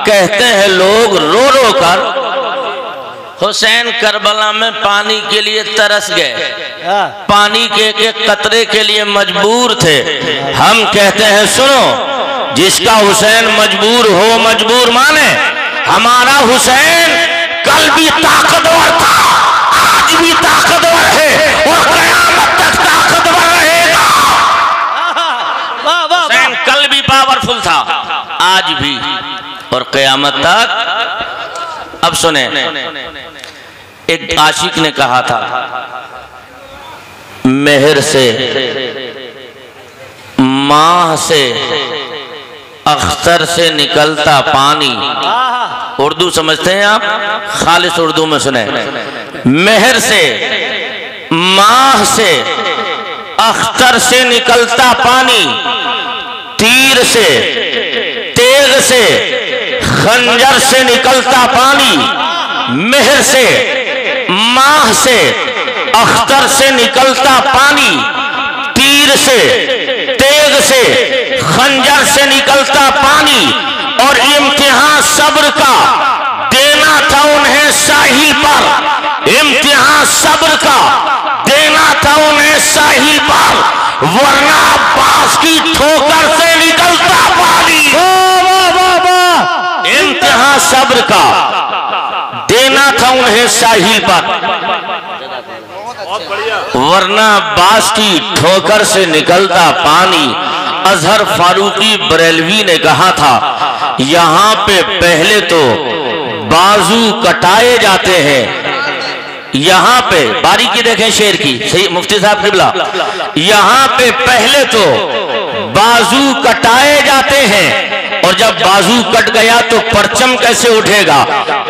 کہتے ہیں لوگ رو رو کر حسین کربلا میں پانی کے لیے ترس گئے، پانی کے ایک قطرے کے لیے مجبور تھے۔ ہم کہتے ہیں سنو، جس کا حسین مجبور ہو مجبور مانے۔ ہمارا حسین کل بھی طاقتور تھا، آج بھی طاقتور ہے اور قیامت تک طاقتور رہے گا۔ حسین کل بھی پاورفل تھا، آج بھی اور قیامت تک۔ اب سنیں، ایک عاشق نے کہا تھا مہر سے ماہ سے اختر سے نکلتا پانی، اردو سمجھتے ہیں آپ؟ خالص اردو میں سنیں، مہر سے ماہ سے اختر سے نکلتا پانی، تیر سے تیغ سے خنجر سے نکلتا پانی، مہر سے ماہ سے اختر سے نکلتا پانی، تیر سے تیغ سے خنجر سے نکلتا پانی، اور امتحان صبر کا دینا تھا انہیں ساحل پر، امتحان صبر کا دینا تھا انہیں ساحل پر، ورنہ عباس کی ٹھوکر سے نکلتا پانی۔ امتحان صبر کا دینا تھا انہیں ساحل پر، ورنہ عباس کی ٹھوکر سے نکلتا پانی۔ اظہر فاروقی بریلوی نے کہا تھا یہاں پہ پہلے تو بازو کٹائے جاتے ہیں، یہاں پہ باریکی دیکھیں شعر کی، صحیح مفتی صاحب قبلہ، یہاں پہ پہلے تو بازو کٹائے جاتے ہیں، اور جب بازو کٹ گیا تو پرچم کیسے اٹھے گا؟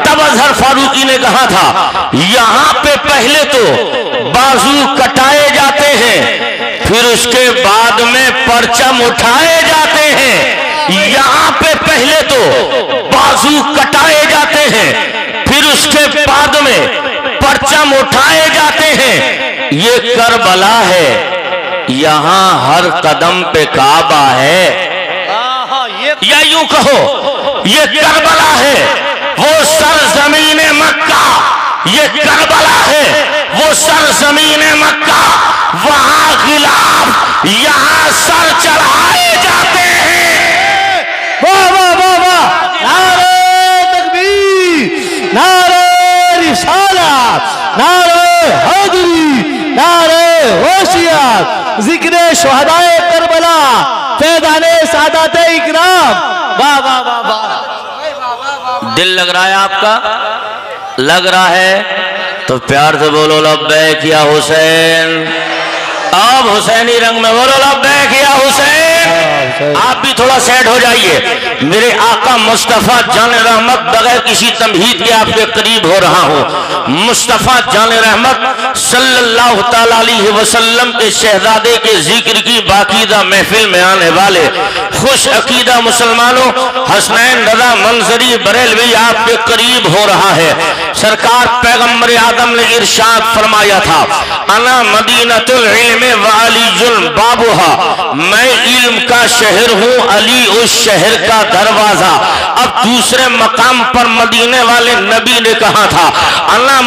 تب اظہر فاروقی نے کہا تھا یہاں پہ پہلے تو بازو کٹائے جاتے ہیں، پھر اس کے بعد میں پرچم اٹھائے جاتے ہیں۔ یہاں پہ پہلے تو بازو کٹائے جاتے ہیں، پھر اس کے بعد میں پرچم اٹھائے جاتے ہیں۔ یہ کربلا ہے، یہاں ہر قدم پہ کعبہ ہے، یا یوں کہو یہ کربلا ہے وہ سرزمین مکہ، یہ کربلا ہے وہ سرزمین مکہ، وہاں غلاف یہاں سر چڑھائے جاتے ہیں۔ واہ واہ واہ واہ، نعرہ تکبیر، نعرہ رسالت، نعرہ حیدری، نعرہ غوثیت، ذکر شہدائے کربلا، فیضان سادات اکرام۔ واہ واہ واہ واہ۔ دل لگ رہا ہے آپ کا؟ لگ رہا ہے تو پیار سے بولو لبیک یا حسین۔ اب حسینی رنگ میں بولو لبیک یا حسین۔ آپ بھی تھوڑا سیٹ ہو جائیے۔ میرے آقا مصطفیٰ جان رحمت، بغیر کسی تمہید کے آپ کے قریب ہو رہا ہوں، مصطفیٰ جان رحمت صلی اللہ تعالیٰ علیہ وسلم کے شہزادے کے ذکر کی باقیدہ محفل میں آنے والے خوش عقیدہ مسلمانوں، حسنین رضا منظری بریلوی آپ کے قریب ہو رہا ہے۔ سرکار پیغمبر آدم نے ارشاد فرمایا تھا انا مدینۃ العلم وعلی بابها، میں علم کا شہر ہوں، علی اس شہر کا دروازہ۔ اب دوسرے مقام پر مدینے والے نبی نے کہا تھا انا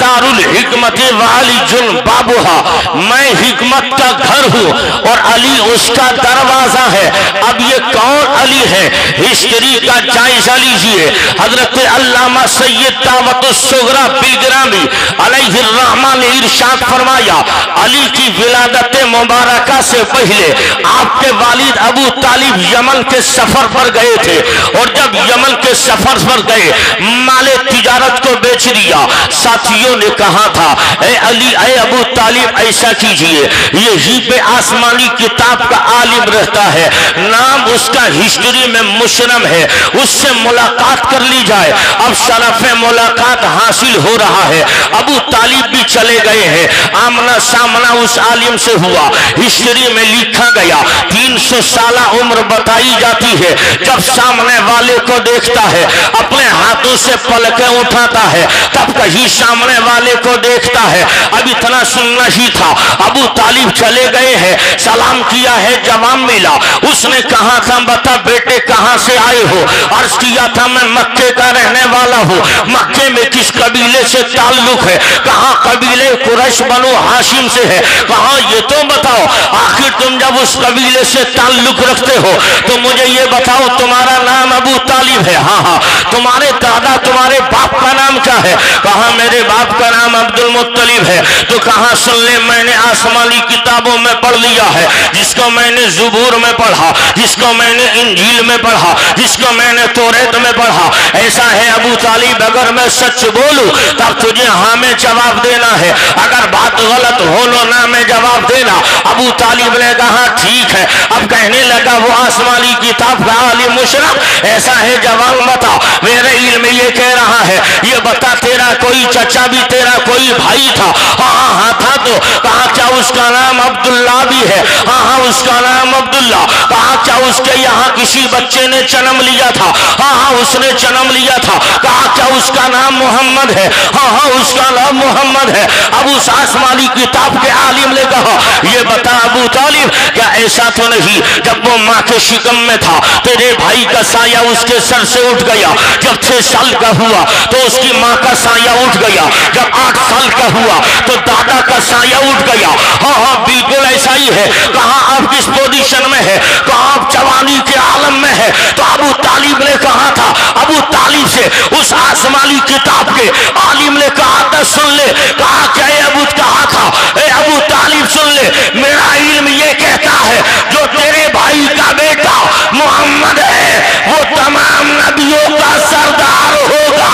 دار الحکمت وعلی بابها، میں حکمت کا گھر ہوں اور علی اس کا دروازہ ہے۔ اب یہ کون علی ہے؟ ہسٹری کا جائزہ لیجئے۔ حضرت علامہ سید دعوت الصغریٰ بالگرامی علیہ الرحمہ نے ارشاد فرمایا علی کی ولادت مبارکہ سے پہلے آپ کے والد ابو طالب یمن کے سفر پر گئے تھے، اور جب یمن کے سفر پر گئے مال تجارت کو بیچ دیا۔ ساتھیوں نے کہا تھا اے علی اے ابو طالب ایسا کیجئے، یہی پہ آسمانی کتاب کا عالم رہتا ہے، نام اس کا ہسٹری میں مشرم ہے، اس سے ملاقات کر لی جائے۔ اب شرف ملاقات حاصل ہو رہا ہے، ابو طالب بھی چلے گئے ہیں، آمنا سامنا اس عالم سے ہوا۔ ہسٹری میں لکھا گیا 300 سالہ عمر بتائی جاتی ہے۔ جب सामने वाले को देखता है, अपने हाथों से पलकें उठाता है, तब कहीं सामने वाले को देखता है। अब इतना सुनना ही था, अबू तालिब चले गए हैं, सलाम किया है, जवाब मिला। उसने कहा था बता बेटे कहां से आए हो? अर्ज किया था मैं मक्के का रहने वाला हूँ। मक्के में किस कबीले से ताल्लुक है? कहा कबीले कुरैश बनो हाशिम से है। कहा ये तो बताओ, आखिर तुम जब उस कबीले से ताल्लुक रखते हो तो मुझे ये बताओ तुम्हारा नाम अबू तालिब है? हाँ हाँ। तुम्हारे दादा तुम्हारे बाप का नाम क्या है? कहा मेरे बाप का नाम अब्दुल मुत्तलिब है। तो कहा सुन ले, मैंने आसमानी किताबों में पढ़ लिया है, जिसको मैंने ज़ुबूर में पढ़ा, जिसको मैंने इंजील में पढ़ा, जिसको मैंने तौरात में पढ़ा। ऐसा है अबू तालिब, अगर मैं सच बोलूं तब तुझे हाँ में जवाब देना है, अगर बात गलत हो लो ना में जवाब देना। अबू तालिब ने कहा ठीक है। अब कहने लगा वो आसमानी किताब का आलिम मुशरफ, ऐसा है जवाब बता। मेरे इल्म ये कह रहा है, ये बता तेरा कोई चचा भी तेरा कोई भाई था? हाँ हाँ था। तो कहा क्या उसका नाम अब्दुल्ला भी है? हाँ हाँ उसका नाम अब्दुल्ला। कहा क्या उसके यहाँ किसी बच्चे ने जन्म लिया था? हाँ हाँ उसने जन्म लिया था। कहा क्या उसका नाम मोहम्मद है? हाँ हाँ उसका नाम मोहम्मद है। अब उस आसमानी किताब के आलिम ने कहा ये बता अबू तालिब, क्या ऐसा तो नहीं जब वो माँ के शिकम में था तेरे भाई का साया उसके सर से उठ गया? जब 6 साल का हुआ तो उसकी माँ का साया उठ गया, जब 8 साल का हुआ तो दादा का साया उठ गया। हाँ हाँ बिल्कुल ऐसा ही है। कहा आप किस पोजीशन में है? कहा आप जवानी के आलम में है। तो अबू तालिब ने कहा था, अबू तालिब से उस आसमानी किताब के आलिम ने कहा था सुन ले। कहा क्या अबू? कहा था ए अबू तालिब सुन ले, मेरा इल्म ये कहता है जो तेरे भाई का बेटा मोहम्मद है वो तमाम नबियों का सरदार होगा।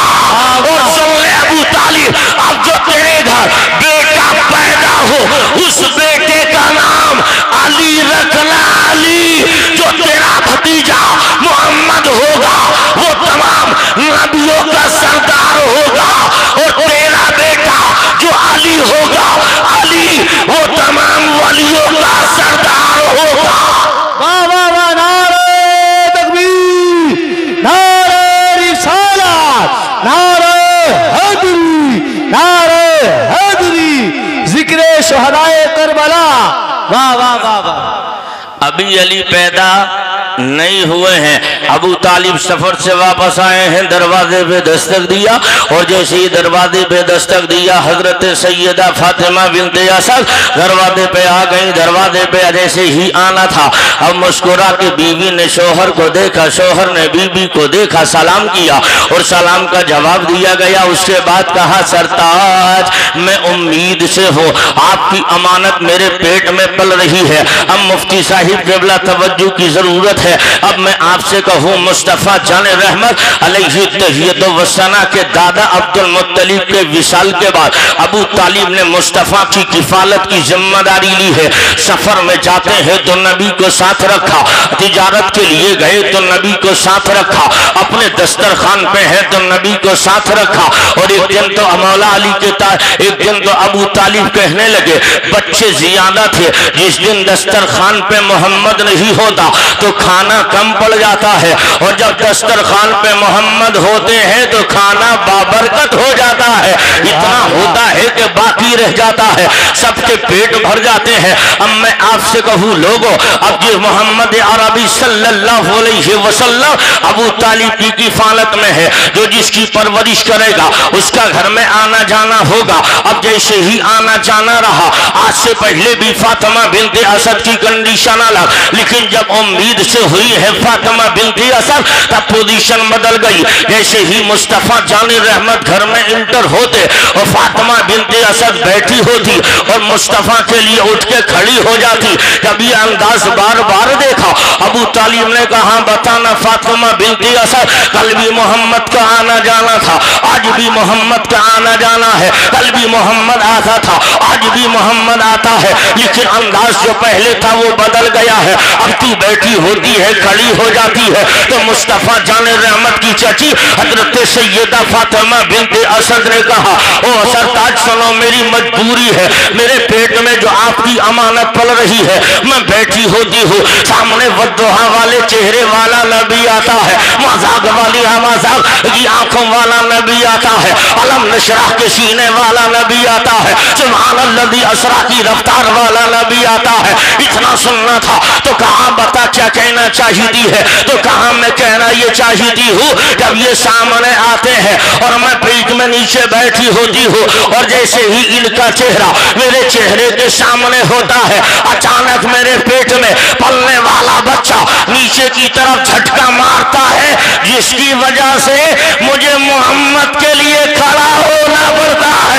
और सुन ले अबू तालिब, अब जो तेरे घर बेटा पैदा हो उस बेटे का नाम अली रखना। अली जो तेरा भतीजा मोहम्मद होगा वो तमाम नबियों का सरदार होगा, और तेरा बेटा जो अली होगा, अली वो तमाम वलियों का सरदार होगा। वाह वाह वाह, नारे तकबीर, नारे रिसालत, नारे हैदरी, नारे हैदरी, जिक्र शुहदाए करबला। वाह वाह वाह वाह। अभी अली पैदा नहीं हुए हैं, अबू तालिब सफर से वापस आए हैं, दरवाजे पे दस्तक दिया, और जैसे ही दरवाजे पे दस्तक दिया हजरत सैयदा फातिमा बिन्ते असद दरवाजे पे आ गई। दरवाजे पे जैसे ही आना था, अब मुस्कुरा के बीवी ने शोहर को देखा, शोहर ने बीवी को देखा, सलाम किया और सलाम का जवाब दिया गया। उसके बाद कहा सरताज मैं उम्मीद से हूँ, आपकी अमानत मेरे पेट में पल रही है, अब मुफ्ती साहिब क़िबला तवज्जो की जरूरत है। अब मैं आपसे कहूँ मुस्तफ़ा जान रहमत अलैहि तहियत व सना के दादा अब्दुल मुत्तलिब के विसाल के बाद अबू तालिब ने मुस्तफ़ा की किफालत की जिम्मेदारी ली है। सफर में जाते हैं तो नबी को साथ रखा, तिजारत के लिए गए तो नबी को साथ रखा, अपने दस्तरखान पे है तो नबी को साथ रखा। और एक दिन तो मौला अली के एक दिन तो अबू तालिब कहने लगे बच्चे ज्यादा थे, जिस दिन दस्तरखान पे मोहम्मद नहीं होता तो खाना कम पड़ जाता है, और जब दस्तरखान पे मोहम्मद होते हैं तो खाना बाबरकत हो जाता है, इतना होता है कि बाकी रह जाता है, सबके पेट भर जाते हैं। अब मैं आपसे कहूँ लोगों, अब जिस मोहम्मद अरबी सल्लल्लाहु अलैहि वसल्लम अबू तालिब की किफालत में है, जो जिसकी परवरिश करेगा उसका घर में आना जाना होगा। अब जैसे ही आना जाना रहा, आज से पहले भी फातिमा बिन्ते असद की कंडीशन अलग, लेकिन जब उम्मीद से हुई है फातिमा बिन्ते असद तब पोजीशन बदल गई। जैसे ही मुस्तफ़ा जान रहमत घर में इंटर होते और फातिमा बिन्ते असद बैठी होती और मुस्तफ़ा के लिए उठ के खड़ी हो जाती, जब ये अंदाज बार बार देखा अबू तालिब ने कहा बताना फातिमा बिन्ते असद, कल भी मोहम्मद का आना जाना था, आज भी मोहम्मद का आना जाना है, कल भी मोहम्मद आता था, आज भी मोहम्मद आता है, लेकिन अंदाज जो पहले था वो बदल गया है। अब तू बैठी होती है खड़ी हो जाती है तो मुस्तफ़ा जान रहमत की चाची हजरत सैयदा फातिमा बिन्ते असद ने कहा ओ सरताज सुनो मेरी मजबूरी है, मेरे पेट में जो आपकी अमानत पल रही है, मैं बैठी होती हूँ, सामने वद्दुहा वाले चेहरे वाला नबी आता है, मजाक वाली मजाक की आंखों वाला नबी आता है, अलम नशरह के सीने वाला नबी आता है, सुभान अल्लाह असरा की रफ्तार वाला नबी आता है। इतना सुनना था तो कहाँ बता क्या कहना चाहती है, तो कहाँ मैं कहना ये चाहती हूँ। जब ये सामने आते हैं और मैं पेट में नीचे बैठी होती हूँ और जैसे ही इनका चेहरा मेरे चेहरे के सामने होता है, अचानक मेरे पेट में पलने वाला बच्चा नीचे की तरफ झटका मारता है, जिसकी वजह से मुझे मोहम्मद के लिए खड़ा होना पड़ता है।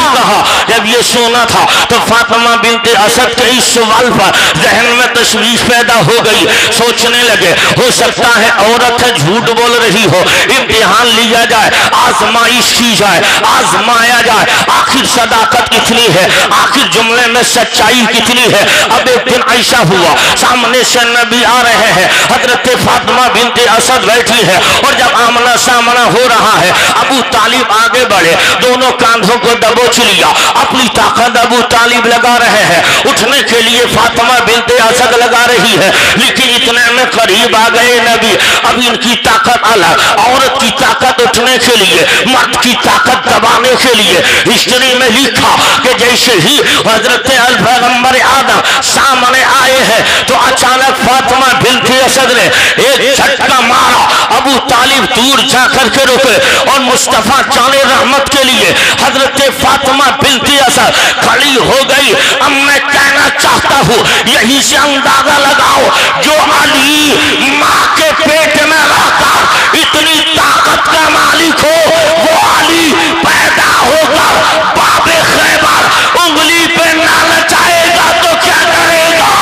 कहा जब ये सोना था तो फातिमा बिनते असद के इस सवाल पर जहन में तशवीश पैदा हो गई। सोचने लगे हो सकता है औरत है, झूठ बोल रही हो, इम्तिहान लिया जाए, आजमाइश की जाए, आजमाया जाए, आखिर सदाकत कितनी है, आखिर जुमले में सच्चाई कितनी है। अब एक दिन ऐसा हुआ सामने से नबी आ रहे हैं, हजरत फातिमा बिनते असद बैठी है और जब आमना सामना हो रहा है अबू तालिब आगे बढ़े, दोनों कांधों को दबोच लिया, अपनी ताकत अबू तालिब लगा रहे हैं, उठने के लिए फातिमा बिनते असद लगा रही है, लेकिन इतने में करीब आ गए नबी। अब इनकी ताकत अलग, औरत की ताकत उठने के लिए, मर्द की ताकत दबाने के लिए। हिस्ट्री में लिखा कि जैसे ही हजरत पैगंबर आदम सामने आए हैं तो अचानक फातिमा बिनते असद ने एक झटका मारा, अबू तालिब दूर जाकर के रुके और मुस्तफा जाने रहमत के लिए हजरत फातिमा बिनते असद खड़ी हो गई। अब मैं कहना चाहता हूँ यही से अंदाजा लगाओ, जो अली माँ के पेट में रहकर इतनी ताकत का मालिक हो, वो अली पैदा होकर बाबे खैबर उंगली पे ना नचाएगा तो क्या करेगा।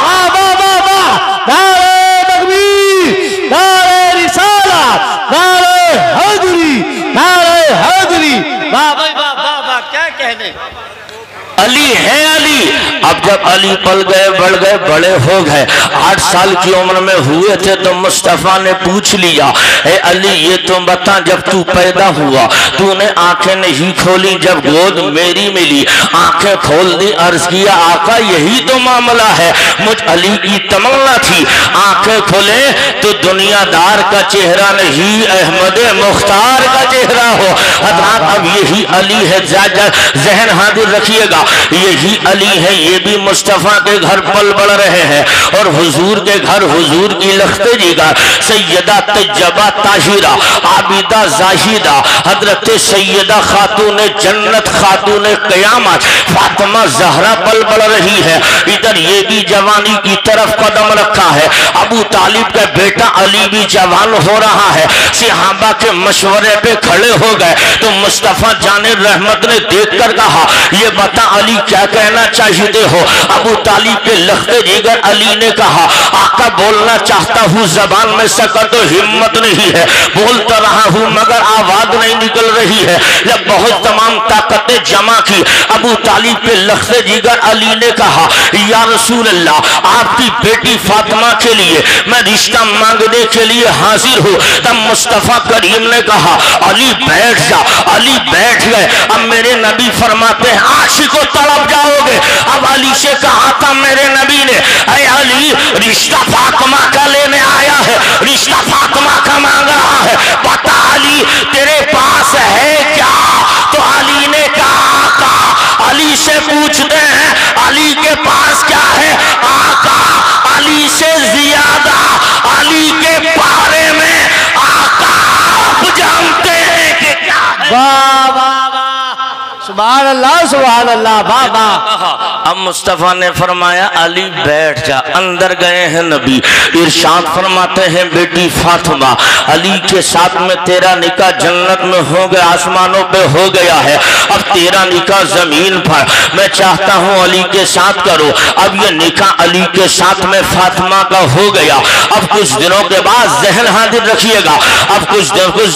वाह वाह वाह वाह, नारे तकबीर, नारे रिसालत, नारे हैदरी, नारे हैदरी। वाह भाई वाह वाह वाह, क्या कहने। अली है अली। अब जब अली पल गए, बढ़ गए, बड़े हो गए, 8 साल की उम्र में हुए थे तो मुस्तफा ने पूछ लिया, ए अली ये तो बता, जब तू पैदा हुआ तूने आंखें नहीं खोली, जब गोद मेरी मिली आंखें खोल दी, अर्ज किया आका यही तो मामला है। मुझ अली की तमन्ना थी आंखें खोले तो दुनियादार का चेहरा नहीं, अहमद मुख्तार का चेहरा हो। हजरात अब यही अली है, जहन हाजिर रखिएगा, यही अली है, ये भी मुस्तफा के घर पल बढ़ रहे हैं और हुजूर के घर हुजूर की लख्ते जिगर सैयदा तज्जबा ताहिरा आबिदा जाहिदा हजरत सैयदा खातून जन्नत खातून क़यामत फातिमा ज़हरा पल बढ़ रही है। इधर ये भी जवानी की तरफ कदम रखा है, अबू तालिब का बेटा अली भी जवान हो रहा है। सहाबा के मशवरे पे खड़े हो गए तो मुस्तफा जाने रहमत ने देख कर कहा, ये बता अली क्या कहना चाहते हो। अबू तालिब के लख्ते जिगर अली ने कहा, आका बोलना चाहता हूँ जबान में सकर तो हिम्मत नहीं है, बोलता रहा हूँ मगर आवाज नहीं निकल रही है। जब बहुत तमाम ताकतें जमा की अबू तालिब के लख्ते जिगर अली ने कहा, या रसूल अल्लाह आपकी बेटी फातिमा के लिए मैं रिश्ता मांगने के लिए हाजिर हूँ। तब मुस्तफा करीम ने कहा, अली बैठ जा। अली बैठ गए। अब मेरे नबी फरमाते हैं, आशिको तड़प जाओगे। अब अली से कहा था मेरे नबी ने, अरे अली रिश्ता फातिमा का लेने आया है, रिश्ता फातिमा का मांग रहा है, बता अली तेरे पास है क्या। तो अली ने कहा आका, अली से पूछते हैं अली के पास क्या है। आका अली से ज्यादा अली के बारे में आका आप जानते हैं कि क्या है। वाह वाह वाह, सुभान अल्लाह सुभान अल्लाह, वाह वाह। अब मुस्तफा ने फरमाया अली बैठ जा। अंदर गए हैं नबी, इरशाद फरमाते हैं, बेटी फातिमा अली के साथ में तेरा निकाह जन्नत में हो गया, आसमानों पे हो गया है। अब तेरा निकाह जमीन पर मैं चाहता हूँ अली के साथ करो। अब ये निकाह अली के साथ में फातिमा का हो गया। अब कुछ दिनों के बाद जहन हाजिर रखिएगा, अब कुछ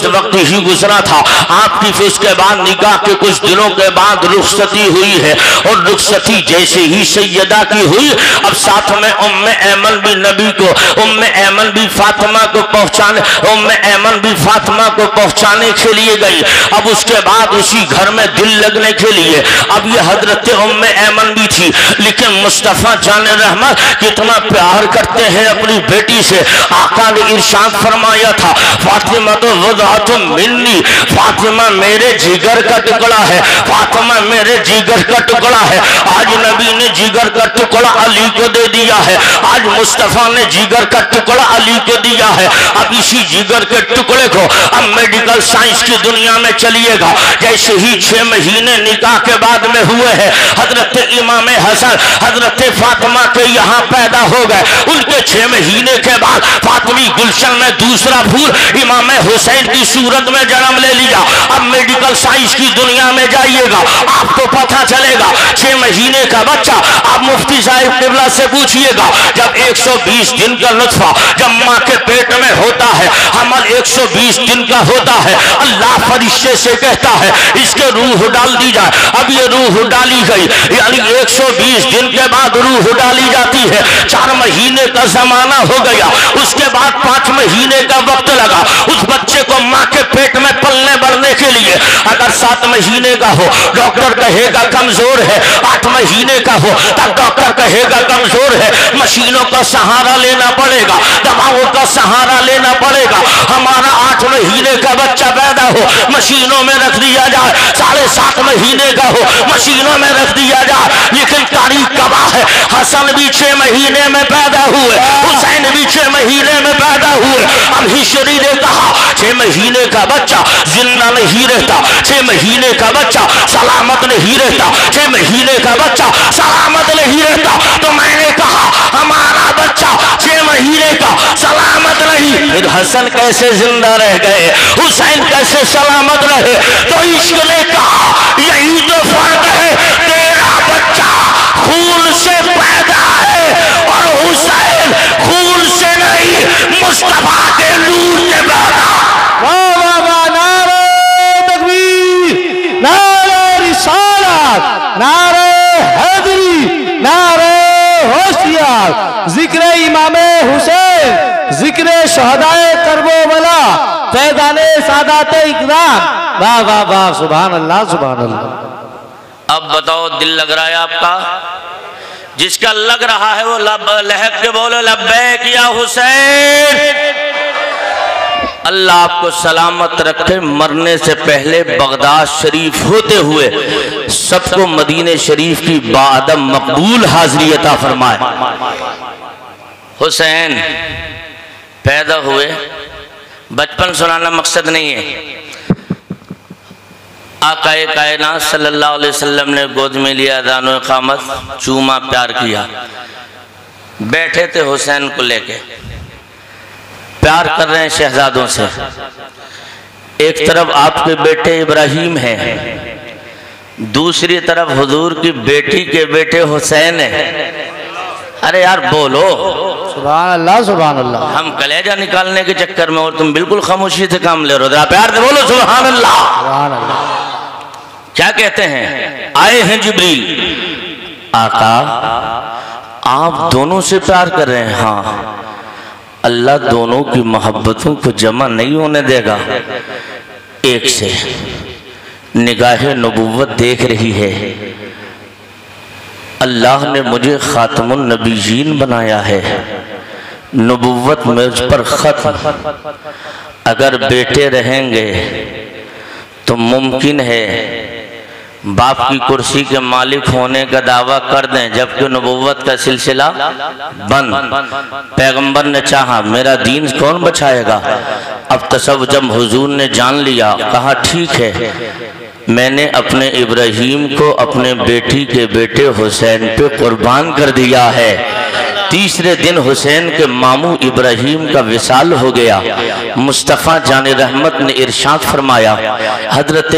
वक्त ही गुजरा था आपकी, फिर उसके बाद निकाह के कुछ दिनों के بعد रुखसती हुई है और रुखसती जैसे ही सैयदा की हुई, अब साथ में उम्मे ऐमन भी नबी को, उम्मे ऐमन भी फातिमा को पहुंचाने, उम्मे ऐमन भी फातिमा को पहुंचाने के लिए गई। अब उसके बाद उसी घर में दिल लगने के लिए अब ये हजरत उम्मे ऐमन भी थी, लेकिन मुस्तफ़ा जान रहमत कितना प्यार करते हैं अपनी बेटी से। आका ने इरशाद फरमाया था, फातिमा तो वज़अतुम मिन्नी, फातिमा मेरे जिगर का टुकड़ा है, फातिमा मेरे जिगर का टुकड़ा है। आज नबी ने जिगर का टुकड़ा अली को दे दिया है, आज मुस्तफ़ा ने जिगर का टुकड़ा अली को दिया है। अब इसी जिगर के टुकड़े को अब मेडिकल साइंस की दुनिया में चलिएगा। जैसे ही 6 महीने निकाह के बाद में हुए हैं, हजरत इमाम हसन हजरत फातिमा के यहाँ पैदा हो गए। उनके 6 महीने के बाद फातिमी गुलशन में दूसरा फूल इमाम हुसैन की सूरत में जन्म ले लिया। अब मेडिकल साइंस की दुनिया में जाइएगा, आपको पता चलेगा 6 महीने का बच्चा। आप मुफ्ती साहिब किबला से पूछिएगा, जब 120 दिन का नुत्फा जब माँ के पेट में होता है, हमल 120 दिन का होता है, अल्लाह फरिश्ते से कहता है इसके रूह डाल दी जाए। अब ये रूह डाली गई, यानी 120 दिन के बाद रूह डाली जाती है। 4 महीने का जमाना हो गया, उसके बाद 5 महीने का वक्त लगा उस बच्चे को माँ के पेट में पलने बढ़ने के लिए। अगर 7 महीने का हो डॉक्टर कहेगा कमजोर है, 8 महीने का हो तब डॉक्टर कहेगा कमजोर है, मशीनों का सहारा लेना पड़ेगा, दवाओं का सहारा लेना पड़ेगा। हमारा 8 महीने का बच्चा पैदा हो मशीनों में रख दिया जाए, 7.5 महीने का हो मशीनों में रख दिया जाए। लेकिन तारीख गवाह है, हसन भी 6 महीने में पैदा हुए, हुसैन भी 6 महीने में पैदा हुए। अब हिशरी ने कहा 6 महीने का बच्चा जिंदा नहीं रहता, 6 महीने का बच्चा सलामत नहीं रहता, 6 महीने का बच्चा सलामत नहीं रहता। तो मैंने कहा हमारा बच्चा 6 महीने का सलामत नहीं, फिर हसन कैसे जिंदा रह गए, हुसैन कैसे सलामत रहे? तो इश्क ने कहा यही तो फर्क है, तेरा बच्चा खून से पैदा है और हुसैन खून से नहीं, मुस्तफा के नूर से पैदा। वाह वाह वाह, नारे तकबीर, नारे रिसालत, नारे हैदरी, नारे होशियार, जिक्र इमाम हुसैन, जिक्र शहदाए करबो बला, फैज़ाने सादात इकराम। वाह वाह वाह, सुभान अल्लाह सुभान अल्लाह। अब बताओ दिल लग रहा है आपका? जिसका लग रहा है वो लहक के बोलो लब्बैक या हुसैन। अल्लाह आपको सलामत रखे। मरने से पहले बगदाद शरीफ होते हुए सबको मदीने शरीफ की बादम मकबूल हाजिरी अता फरमाए। हुसैन पैदा हुए, बचपन सुनाना मकसद नहीं है। आकाए कायनात सल्लल्लाहु अलैहि वसल्लम ने गोद में लिया, दानो इकामत, चूमा, प्यार किया। बैठे थे हुसैन को लेके, प्यार कर रहे हैं शहजादों से। एक तरफ आपके बेटे इब्राहिम हैं, दूसरी तरफ हुजूर की बेटी के बेटे हुसैन है। अरे यार बोलो सुभान अल्लाह सुभान अल्लाह। हम कलेजा निकालने के चक्कर में और तुम बिल्कुल खामोशी से काम ले रहे हो। प्यार से बोलो सुभान अल्लाह सुभान अल्लाह। क्या कहते हैं? आए हैं जिब्रील, आका आप दोनों से प्यार कर रहे हैं। हाँ, अल्लाह दोनों की मोहब्बतों को जमा नहीं होने देगा। एक से निगाह नबुव्वत देख रही है। अल्लाह ने मुझे खातमुन नबीयीन बनाया है, नबुव्वत मुझ पर खत्म। अगर बेटे रहेंगे तो मुमकिन है बाप की कुर्सी के मालिक होने का दावा कर दें, जबकि नबुव्वत का सिलसिला बंद। पैगंबर ने चाहा मेरा दीन कौन बचाएगा? अब तसव्वुर जब हुजूर ने जान लिया, कहा ठीक है, मैंने अपने इब्राहिम को अपने बेटी के बेटे हुसैन पे कुर्बान कर दिया है। तीसरे दिन हुसैन के मामू इब्राहिम का विसाल हो गया। मुस्तफ़ा जान रहमत ने इरशाद फरमाया, हजरत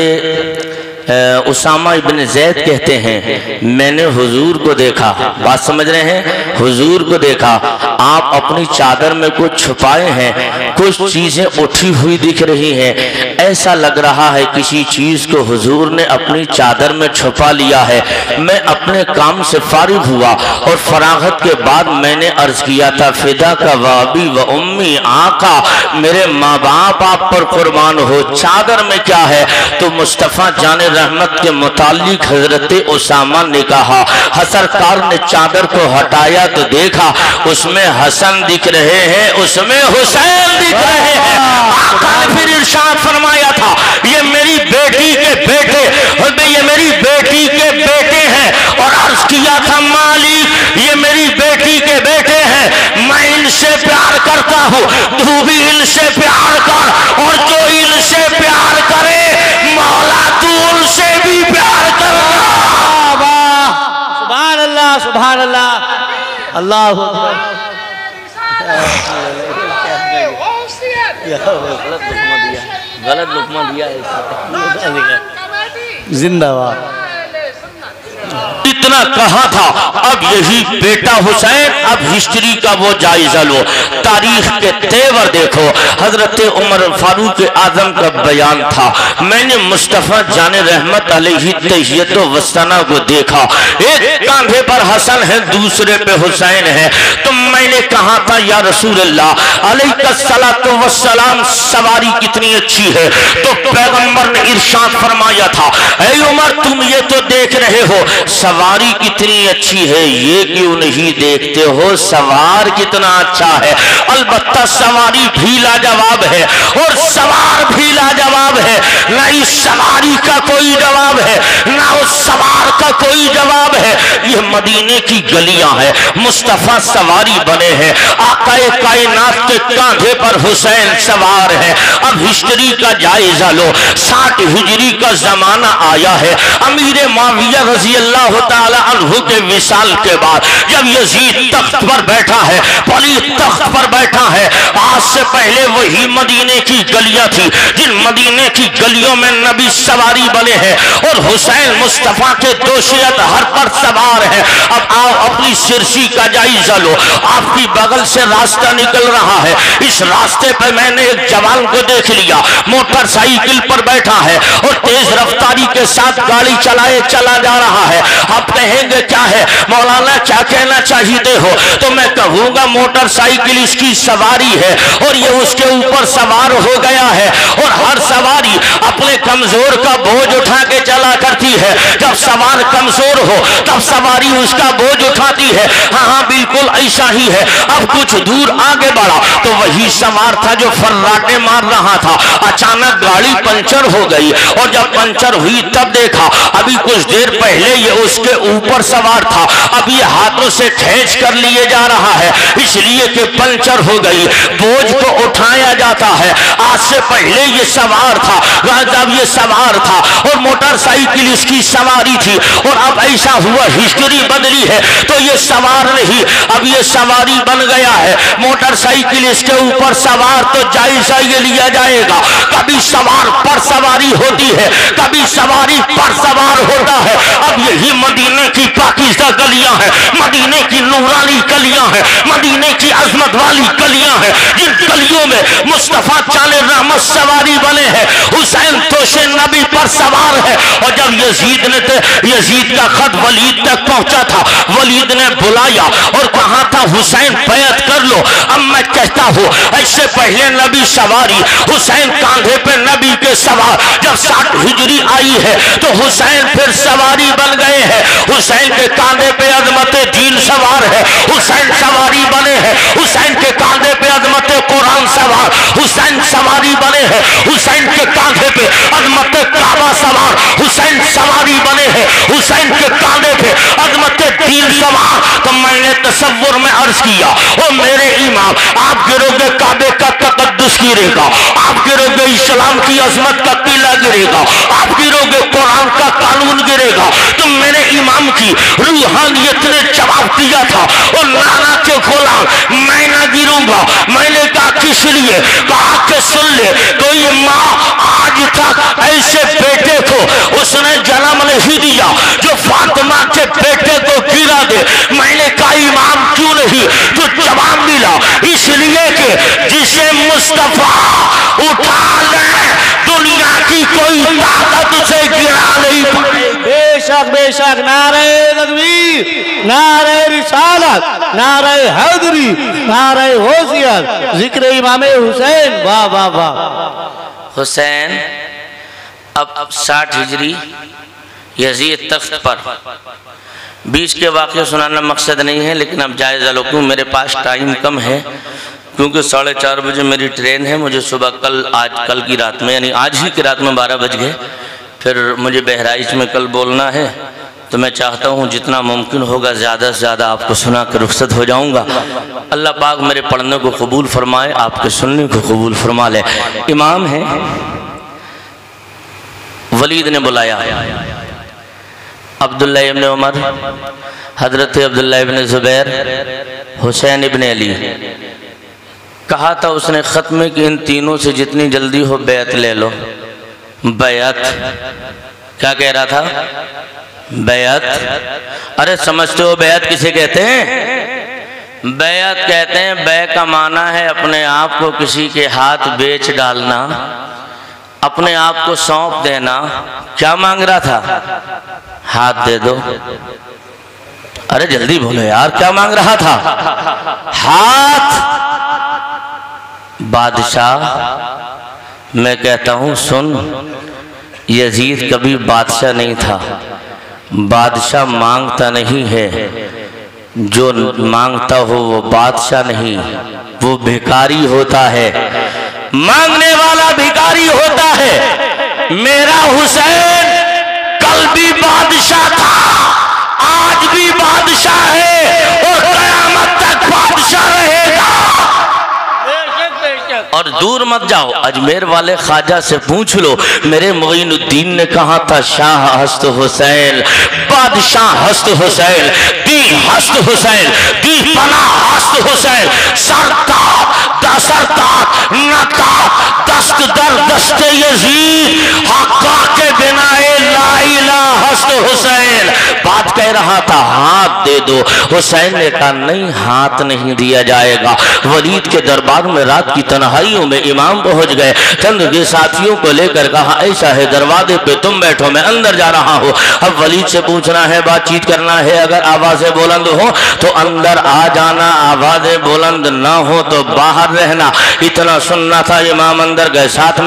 اسامہ ابن زید کہتے ہیں میں نے حضور کو دیکھا، بات سمجھ رہے ہیں، حضور کو دیکھا، آپ اپنی چادر میں کچھ چھپائے ہیں، کچھ چیزیں اٹھی ہوئی دکھ رہی ہیں، ایسا لگ رہا ہے کسی چیز کو حضور نے اپنی چادر میں چھپا لیا ہے۔ میں اپنے کام سے فارغ ہوا اور فراغت کے بعد میں نے عرض کیا تھا فدا کا وابی و امی، آقا میرے ماں باپ آپ پر قربان ہو، چادر میں کیا ہے؟ تو مصطفیٰ جان رحمت کے متعلق حضرت اسامہ نے کہا، سرکار نے چادر کو ہٹایا تو دیکھا اس میں حسن دکھ رہے ہیں، اس میں حسین دکھ رہے ہیں۔ آقا نے پھر ارشاد فرمایا تھا یہ میری بیٹی کے بیٹے، یہ میری بیٹی کے بیٹے ہیں، اور عرض کیا تھا مالک یہ میری بیٹی کے بیٹے ہیں، میں ان سے پیار کرتا ہوں، تو بھی ان سے پیار کر، اور جو ان سے پیار کرے مولا تو ان سے بھی پیار کر۔ سبحان اللہ سبحان اللہ، اللہ اکبر۔ غلط لقمہ دیا زندہ باد۔ اتنا کہا تھا، اب یہی بیٹا حسین، اب ہسٹری کا وہ جائزہ لو، تاریخ کے تیور دیکھو۔ حضرت عمر فاروق اعظم کا بیان تھا، میں نے مصطفیٰ جان رحمت علیہ تحیت و وسطنہ کو دیکھا، ایک کاندھے پر حسن ہے دوسرے پہ حسین ہے، تو میں نے کہا تھا یا رسول اللہ علیہ الصلوۃ والسلام سواری کتنی اچھی ہے، تو پیغمبر نے ارشاد فرمایا تھا اے عمر تم یہ تو دیکھ رہے ہو سواری کتنی اچھی ہے، یہ کیوں نہیں دیکھتے ہو سوار کتنا اچھا ہے؟ البتہ سواری بھی لاجواب ہے اور سوار بھی لاجواب ہے، نہ اس سواری کا کوئی جواب ہے نہ اس سوار کا کوئی جواب ہے۔ یہ مدینے کی گلیاں ہیں، مصطفیٰ سواری بنے ہیں، آقا کائنات کے کاندھے پر حسین سوار ہے۔ اب ہسٹری کا جائزہ لو، 60 ہجری کا زمانہ آیا ہے، امیر معاویہ رضی اللہ تعالی عنہ کے وصال کے بعد جب یزید تخت پر بیٹھا ہے، پلید تخت پر بیٹھا ہے، آج سے پہلے وہی مدینے کی گلیاں تھی جن مدینے کی گلیوں میں نبی سواری بنے ہیں اور حسین مصطفیٰ کے دوشیت ہر پر سوار ہے۔ اب آؤ اپنی سرسی کا جائزہ لو، آپ کی بغل سے راستہ نکل رہا ہے، اس راستے پہ میں نے ایک جوان کو دیکھ لیا، موٹر سائیکل پر بیٹھا ہے اور تیز رفتاری کے ساتھ گاڑی چلائے چلا جا رہا ہے۔ آپ کہیں گے کیا ہے مولانا کیا کہنا چاہیے ہو؟ تو میں کہوں گا موٹر سائیکل اس کی سواری ہے اور یہ اس کے اوپر سوار ہو گیا ہے، اور ہر سواری اپنے کمزور کا بوجھ اٹھا کے چلا کرتی ہے، جب سوار کمزور ہو تب سواری اس کا بوجھ اٹھاتی ہے۔ ہاں بالکل ایسا ہی ہے۔ اب کچھ دور آگے بڑھا تو وہی سوار تھا جو فراٹے مار رہا تھا، اچانک گاڑی پنچر ہو گئی، اور جب پنچر ہوئی تب دیکھا ابھی کچھ دیر پہلے یہ اس کے اوپر سوار تھا، اب یہ ہاتھوں سے کھینچ کر لیے جا رہا ہے اس لیے کہ پنچر ہو گئی، بوجھ کو اٹھایا جاتا ہے۔ آج سے پہلے یہ سوار تھا، جب یہ سوار تھا اور موٹر سائیکل اس کی سواری تھی، اور اب ایسا ہوا ہسٹری بدلی ہے تو یہ سوار نہیں، اب یہ سواری بن گیا ہے، موٹر سائیکل اس کے اوپر سوار، تو جائزہ یہ لیا جائے گا کبھی سوار پر سواری ہوتی ہے کبھی سواری پر سوار ہوتا ہے۔ اب یہی مدینے کی پاکیزہ گلیاں ہیں، مدینے کی نورانی گلیاں ہیں، مدینے کی عظمت والی گلیاں ہیں، جن گلیوں میں مصطفیٰ جان رحمت سواری بنے ہیں، حسین توش نبی پر سوار ہے۔ اور جب یزید کا خط ولید تک پہنچا تھا، ولید نے بلایا اور کہا تھا حسین بیعت کر لو۔ اب میں کہتا ہوں ایسے پہلے نبی سواری، حسین کاندھے پہ نبی کے سوار، جب 60 ہجری آئی ہے تو حسین پھر سواری بن گئے ہیں، حسین کے کاندھے پہ عظمت دین سوار ہے، حسین سواری بنے ہیں، حسین کے کاندھے پہ عظمت قرآن سوار، حسین سواری بنے ہیں، حسین کے کاندھے پہ عظمت کعبہ سوار، حسین سواری بنے ہیں، حسین کے کاندھے پہ عظمت دین سوار۔ تو میں نے تصور میں عرض کیا او میرے امام، آپ گرو گے کعبے کا تقدس گرے گا، آپ گرو گے اسلام کی عظمت کا قلعہ گرے گا، آپ گرو گے قرآن کا قانون گرے گا۔ تو میرے امام کی روحانیت نے جواب دیا تھا اور نعرہ کے غلام میں نہ گروں گا۔ میں نے کہا کس لیے؟ کہا کہ سن لے کوئی ماں آج تک ایسے بیٹے کو کو اس نے جنم نہیں دیا جو فاطمہ کے بیٹے کو گرا دے. میں نے کہا امام کیوں نہیں؟ تو جواب ملا اس لیے کہ جسے مصطفیٰ اٹھا لے دنیا کی کوئی طاقت اسے گرا نہیں پائے. بے شک نعرہ تکبیر، نعرہ رسالت، نعرہ حیدری، نعرہ غوثیت، ذکر امام حسین. واہ واہ واہ. حسین اب 60 ہجری یزید تخت پر. 20 کے واقعے سنانا مقصد نہیں ہے لیکن اب جائزہ لو کیوں میرے پاس ٹائم کم ہے کیونکہ 4:30 بجے میری ٹرین ہے. مجھے صبح کل کی رات میں یعنی آج ہی کی رات میں 12 بج گئے. پھر مجھے بہرائچ میں کل بولنا ہے تو میں چاہتا ہوں جتنا ممکن ہوگا زیادہ سے زیادہ آپ کو سنا کر رخصت ہو جاؤں گا. اللہ پاک میرے پڑھنے کو قبول فرمائے، آپ کے سننے کو قبول فرما لے. امام ہیں ولید نے بلایا عبداللہ ابن عمر، حضرت عبداللہ ابن زبیر، حسین ابن علی. کہا تھا اس نے ختمے کہ ان تینوں سے جتنی جلدی ہو بیعت لے لو. بیعت کیا کہہ رہا تھا؟ بیعت. ارے سمجھتے ہو بیعت کسے کہتے ہیں؟ بیعت کہتے ہیں بے کا معنی ہے اپنے آپ کو کسی کے ہاتھ بیچ ڈالنا، اپنے آپ کو سونپ دینا. کیا مانگ رہا تھا؟ ہاتھ دے دو. ارے جلدی بولو یار، کیا مانگ رہا تھا؟ ہاتھ. بادشاہ میں کہتا ہوں سن، یزید کبھی بادشاہ نہیں تھا. بادشاہ مانگتا نہیں ہے، جو مانگتا ہو وہ بادشاہ نہیں، وہ بھیکاری ہوتا ہے. مانگنے والا بھیکاری ہوتا ہے. میرا حسین کل بھی بادشاہ تھا، آج بھی بادشاہ ہے اور قیامت تک بادشاہ رہے گا. اور دور مت جاؤ، اجمیر والے خواجہ سے پوچھ لو میرے معین الدین نے کہا تھا شاہ ہست حسین، بادشاہ ہست حسین، دی ہست حسین، دی پناہ ہست حسین، سرتاپ دستاپ نتاپ دست در دست یزید حقا کے بنا لا الہ ہست حسین. بات کہہ رہا تھا ہاتھ دے دو. حسین نے کہا نہیں، ہاتھ نہیں دیا جائے گا. ولید کے دربار میں رات کی تنہائیوں میں امام پہنچ گئے. چند کے ساتھیوں کو لے کر کہا ایسا ہے دروازے پہ تم بیٹھو، میں اندر جا رہا ہوں. اب ولید سے پوچھنا ہے، بات چیت کرنا ہے. اگر آوازیں بلند ہو تو اندر آ جانا، آوازیں بلند نہ ہو تو باہر رہنا. اتنا سننا تھا. امام اندر گئے، ساتھ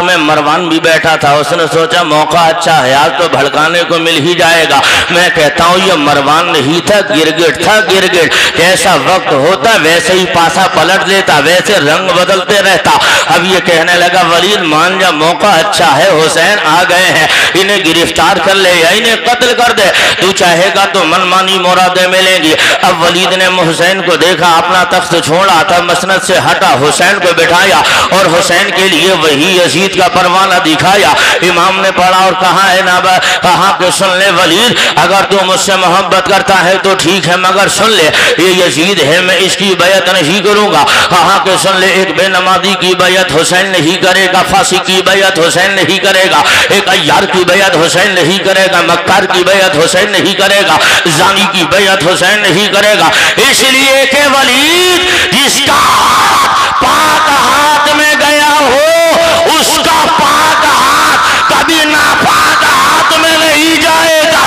میں مروان بھی بیٹھا تھا. اس نے سوچا موقع اچھا ہے، آج تو بھڑکانے کو مل ہی جائے گا. میں کہتا ہوں یہ مروان نہیں تھا، گرگٹ تھا. گرگٹ جیسا وقت ہوتا ویسے ہی پاسا پلٹ لیتا، ویسے رنگ بدلتے رہتا. اب یہ کہنے لگا ولید مان جا، موقع اچھا ہے، حسین آ گئے ہیں، انہیں گرفتار کر لے یا انہیں قتل کر دے، تو چاہے گا تو منمانی مرادیں ملیں گی. اب ولید نے حسین کو دیکھا، اپنا تخت چھوڑا تھا، مسند سے ہٹا، حسین کو بٹھایا اور حسین کے لیے وہی یزید کا پروانہ دکھایا. امام نے پڑھا اور کہا ہے نا، کہا کہ سن لے ولید، اگر تو مجھ سے محبت کرتا ہے تو ٹھیک ہے، مگر سن لے یہ یزید ہے، میں اس کی بیعت نہیں کروں گا. کہا کہ سن لے ایک بے نمازی کی بیعت حسین نہیں کرے گا، فاسق کی بیعت حسین نہیں کرے گا، ایک عیار کی بیعت حسین نہیں کرے گا، مکار کی بیعت حسین نہیں کرے گا، زانی کی بیعت حسین نہیں کرے گا. اس لیے کہ ولید جس کا پاک ہاتھ میں گیا ہو اس کا پاک ہاتھ کبھی ناپاک ہاتھ میں نہیں جائے گا.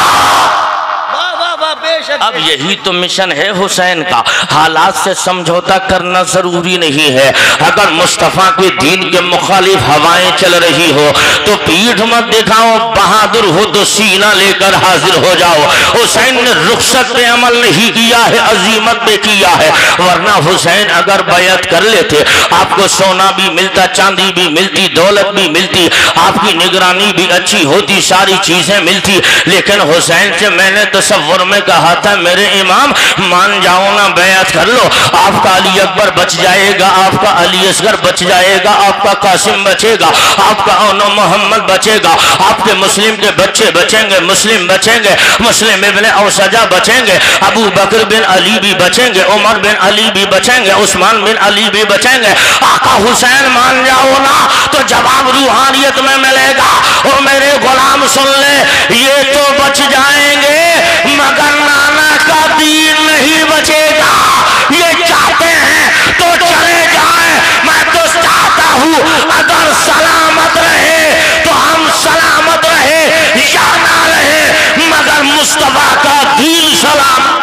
اب یہی تو مشن ہے حسین کا. حالات سے سمجھوتا کرنا ضروری نہیں ہے. اگر مصطفیٰ کے دین کے مخالف ہوائیں چل رہی ہو تو پیٹھ مت دکھاؤ، بہادر ہو تو سینہ لے کر حاضر ہو جاؤ. حسین نے رخصت پہ عمل نہیں کیا ہے، عزیمت پہ کیا ہے. ورنہ حسین اگر بیعت کر لیتے آپ کو سونا بھی ملتا، چاندی بھی ملتی، دولت بھی ملتی، آپ کی نگرانی بھی اچھی ہوتی، ساری چیزیں ملتی. لیکن حسین سے میں نے تصور میں کہا تھا میرے امام مان جاؤ نا، بیعت کر لو، آپ کا علی اکبر بچ جائے گا، آپ کا علی اصغر بچ جائے گا، آپ کا قاسم بچے گا، آپ کا اونو محمد بچے گا، آپ کے مسلم کے بچے بچیں گے، مسلم بچیں گے، مسلم ابن اوسجہ بچیں گے، ابو بکر بن علی بھی بچیں گے، عمر بن علی بھی بچیں گے، عثمان بن علی بھی بچیں گے. آقا حسین مان جاؤ نا تو جواب روحانیت میں ملے گا. اور میرے सुन ले, ये तो बच जाएंगे मगर नाना का दीन नहीं बचेगा। ये चाहते हैं तो चले जाएं, मैं तो चाहता हूँ अगर सलामत रहे तो हम सलामत रहे या ना रहे, मगर मुस्तफा का दीन सलामत।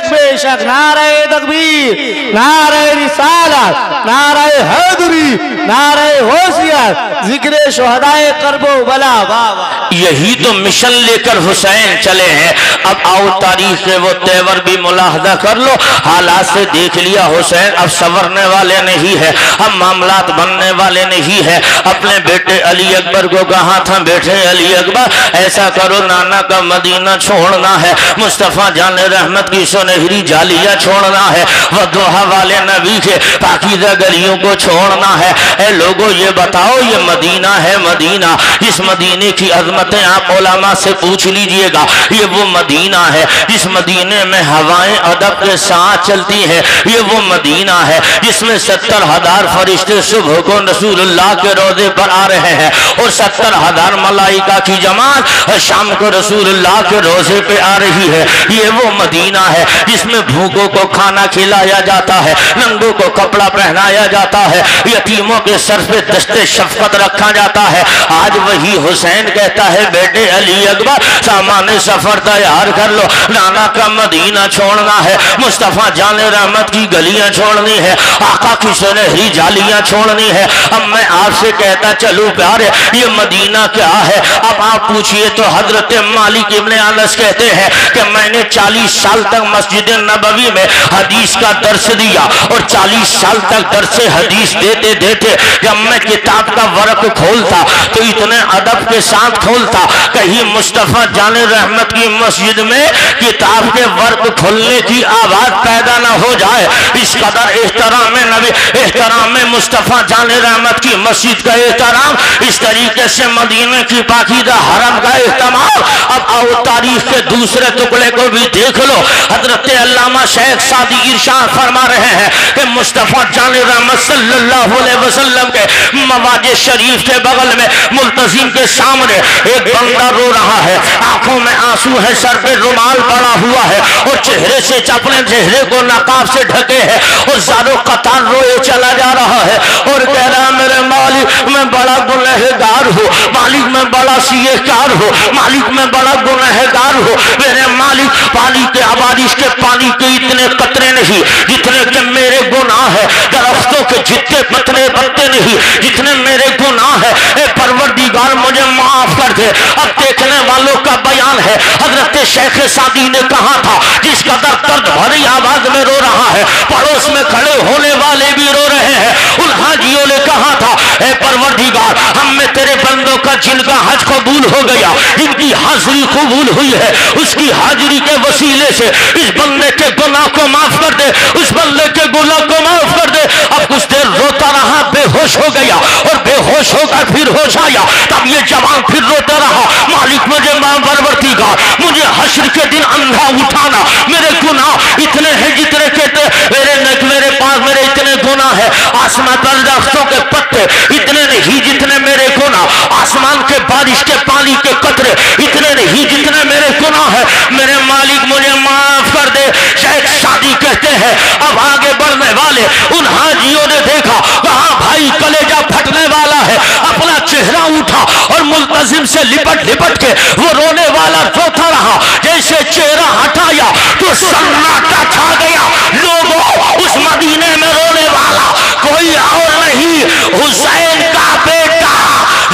बेशक नारे तकबीर, नारे रिसालत, नारे हैदरी, नारे होशियार, जिक्र शुहदाए करबो बला। वाह, यही तो मिशन लेकर हुसैन चले हैं। अब आओ तारीख से वो तेवर भी मुलाहदा कर लो। हालात से देख लिया हुसैन अब संवरने वाले नहीं है, अब मामलात बनने वाले नहीं है। अपने बेटे अली अकबर को कहा था, बेटे अली अकबर ऐसा करो, नाना का मदीना छोड़ना है, मुस्तफा जाने रहमत की सुनहरी जालियां छोड़ना है, वदुहा वाले नबी के पाकीज़ा गलियों को छोड़ना है। ए लोगों, ये बताओ, ये मदीना है, मदीना, इस मदीने की अजमतें आप उलमा से पूछ लीजिएगा। ये वो मदीना है जिस मदीने में हवाएं अदब के साथ चलती है। ये वो मदीना है जिसमें 70,000 फरिश्ते सुबह को रसूलुल्लाह के रोज़े पर आ रहे हैं और 70,000 मलाइका की जमात शाम को रसूलुल्लाह के रोज़े पे आ रही है। ये वो मदीना है जिसमें भूखों को खाना खिलाया जाता है, नंगों को कपड़ा पहनाया जाता है, यतीमों के सर पे दस्ते शफकत रखा जाता है। आज वही हुसैन कहता है, बेटे अली अकबर सामान्य सफर तैयार कर लो, नाना का मदीना छोड़ना है, मुस्तफा जाने रहमत की गलियां छोड़नी है, आका की सुनहरी जालियां छोड़नी है। अब मैं आपसे कहता चलूं प्यारे, ये मदीना क्या है? अब आप पूछिए तो हजरत मालिक इब्ने अनस कहते हैं कि मैंने 40 साल तक मस्जिद नबवी में हदीस का दर्स दिया और 40 साल तक दर्स हदीस देते देते जब मैं किताब का वर्क खोलता तो इतने अदब के साथ खोलता, कहीं मुस्तफा जाने रहमत की मस्जिद में किताब के वर्क खोलने की आवाज पैदा न हो जाए। इस कदर एहतराम नबी, एहतराम मुस्तफा जाने रहमत की मस्जिद का एहतराम, इस तरीके से मदीने की पाकीज़ा हरम का एहतमाम। अब आओ तारीख के दूसरे टुकड़े को भी देख लो। हजरत अल्लामा शेख सादी इरशाद फरमा रहे हैं कि मुस्तफा जाने रहमत सल्लल्लाहु अलैहि वसल्लम के मवाजे शरीफ के बगल में मुल्तजिम के सामने एक बंदा रो रहा है, आंखों में आंसू है, सर पे रुमाल पड़ा हुआ है और चेहरे से अपने चेहरे को नकाब से ढके है और ज़ारो कतार रोए चला जा रहा है और कह रहा है, मेरे मालिक मैं बड़ा गुनहगार हूँ, मालिक मैं बड़ा सीएकार हूँ, मालिक मैं बड़ा गुनहगार हूँ, मेरे मालिक पानी के बारिश के पानी के इतने कतरे नहीं जितने के मेरे गुनाह है, दरख्तों के जितने पतले पत्ते नहीं जितने मेरे गुनाह है, ए परवरदिगार मुझे माफ कर दे। अब देखने वालों का बयान है, हजरत शेख सादी ने कहा था, जिस कदर दर्द भरी आवाज में रो रहा है, पड़ोस में खड़े होने वाले भी रो रहे हैं। उन हाजियों ने कहा था, ए परवरदिगार, हम में तेरे बंदों का जिनका हज कबूल हो गया, जिनकी हाजिरी कबूल हुई है, उसकी हाजिरी के वसीले से इस बंदे के गुनाह को माफ कर दे, उस बंदे के गुनाह को माफ कर दे। अब कुछ देर रोता रहा, बेहोश हो गया और बेहोश होकर फिर होश आया। तब ये जवान फिर रोता रहा, मालिक मुझे परवरदिगार, मुझे हश्र के दिन अंधा उठाना, मेरे गुनाह इतने हैं जितने के मेरे पास मेरे इतने गुनाह है, आसमान पर दरख्तों के पत्ते इतने नहीं जितने मेरे गुनाह, आसमान के बारिश के पानी के कतरे इतने नहीं जितने मेरे गुनाह है, मेरे मालिक मुझे माफ कर दे। शेख सादी कहते हैं, अब आगे बढ़ने वाले उन हाजियों ने देखा वहां भाई कलेजा फटने वाला है, अपना चेहरा उठा और मुल्तजिम से लिपट लिपट के वो रोने वाला रोता रहा। जैसे चेहरा हटाया तो सन्नाटा छा गया। लोगों, उस मदीने में रोने वाला कोई और नहीं, हुसैन का बेटा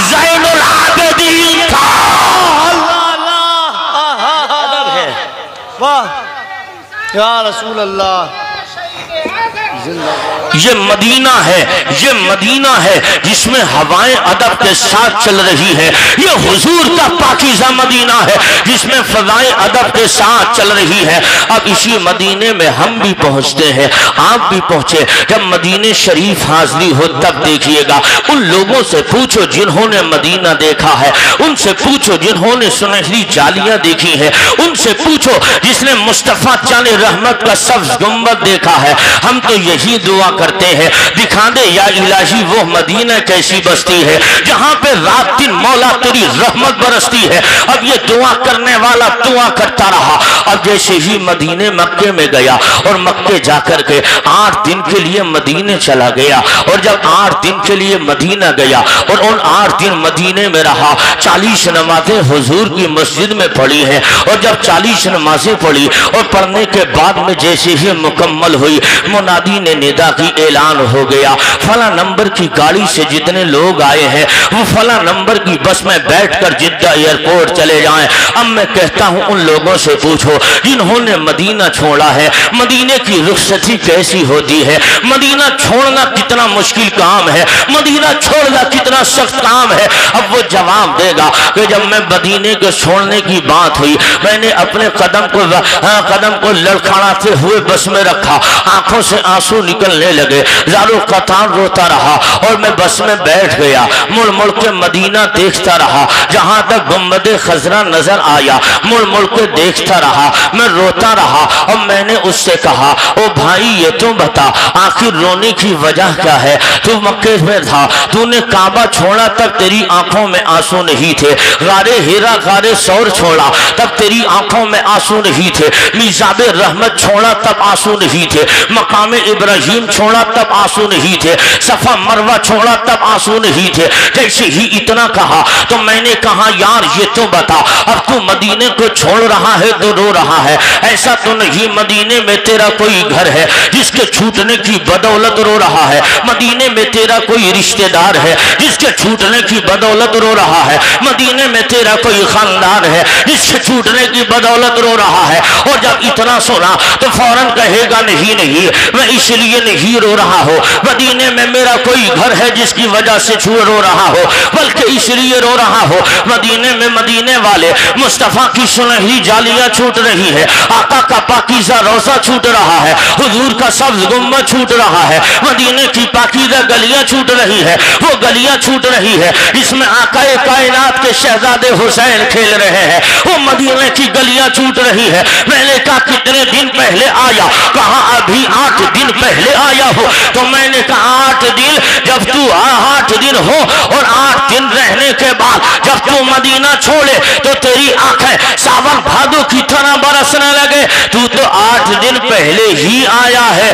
ज़ैनुल आबिदीन था। वाह या रसूल अल्लाह। ये मदीना है, ये मदीना है जिसमें हवाएं अदब के साथ चल रही है। ये हुजूर का पाकीज़ा मदीना है जिसमें फज़ाएं अदब के साथ चल रही है। अब इसी मदीने में हम भी पहुंचते हैं, आप भी पहुंचे। जब मदीने शरीफ हाजिरी हो तब देखिएगा, उन लोगों से पूछो जिन्होंने मदीना देखा है, उनसे पूछो जिन्होंने सुनहरी जालियां देखी है, उनसे पूछो जिसने मुस्तफा जाने रहमत का सब्ज़ गुंबद देखा है। हम तो यही दुआ करते हैं, दिखा दे या इलाही वो मदीना कैसी बस्ती है जहां पे रात दिन मौला तेरी रहमत बरसती है। अब ये दुआ करने वाला दुआ करता रहा। अब जैसे ही मदीने मक्के में गया और मक्के जाकर के 8 दिन के लिए मदीने चला गया, और जब 8 दिन के लिए मदीना गया और उन 8 दिन मदीने में रहा, 40 नमाजें हुजूर की मस्जिद में पढ़ी हैं। और जब 40 नमाजें पढ़ी और पढ़ने के बाद में जैसे ही मुकम्मल हुई, मुनादी ने निदा की, ऐलान हो गया फला नंबर की गाड़ी से जितने लोग आए हैं वो फला नंबर की बस में बैठकर जिद्दा एयरपोर्ट चले जाएं। अब मैं कहता हूं उन लोगों से पूछो जिन्होंने मदीना छोड़ा है, मदीने की रुखसती कैसी होती है, मदीना छोड़ना कितना मुश्किल काम है, मदीना छोड़ना कितना सख्त काम है। अब वो जवाब देगा कि जब मैं मदीने के छोड़ने की बात हुई, मैंने अपने कदम को लड़खड़ाते हुए बस में रखा, आंखों से आंसू निकलने लगे, ज़ारो कतार रोता रहा और मैं बस में बैठ गया, मुड़ मुड़ के मदीना देखता रहा, जहां तक गुंबदे खजरा नजर आया मुड़ मुड़ के देखता रहा, मैं रोता रहा। और मैंने उससे कहा ओ भाई ये तो बता आखिर रोने की वजह क्या है, तू मक्के में था, तूने काबा छोड़ा तब तेरी आंखों में आंसू नहीं थे, गारे हीरा गारे सौर छोड़ा तब तेरी आंखों में आंसू नहीं थे, मिज़ाबे रहमत छोड़ा तब आंसू नहीं थे, मकाम इब्राहिम छोड़ा तब आंसू नहीं थे, सफा मरवा छोड़ा तब आंसू नहीं थे। जैसे ही इतना कहा तो मैंने कहा यार ये तो बता अब तू मदीने को छोड़ रहा है तो रो रहा है, ऐसा तो नहीं मदीने में तेरा कोई घर है जिसके छूटने की बदौलत रो रहा है, मदीने में तेरा कोई रिश्तेदार है जिसके छूटने की बदौलत रो रहा है, मदीने में तेरा कोई खानदान है जिसके छूटने की बदौलत रो रहा है। और जब इतना सुना तो फौरन कहेगा नहीं नहीं मैं इसलिए नहीं रो रहा हूँ मदीने में मेरा कोई घर है जिसकी वजह से रो रहा हो, बल्कि इसलिए रो रहा हो मदीने में मदीने वाले मुस्तफा की सुनहरी जालियां छूट रही है, आका का पाकीज़ा रोज़ा छूट रहा है, हुजूर का सब्ज़ गुंबद छूट रहा है, मदीने की पाकीज़ा गलियां छूट रही है, वो गलियां छूट रही है जिसमें आकाए कायनात के शहजादे हुसैन खेल रहे हैं, वो मदीने की गलियां छूट रही है। मैंने कहा कितने दिन पहले आया, कहा अभी 8 दिन पहले आया हो, तो मैंने कहा 8 दिन, जब तू 8 दिन हो और 8 दिन रहने के बाद जब तू मदीना छोड़े तो तेरी आंखें सावन भादों की तरह बरसने लगे, तू तो 8 दिन पहले ही आया है,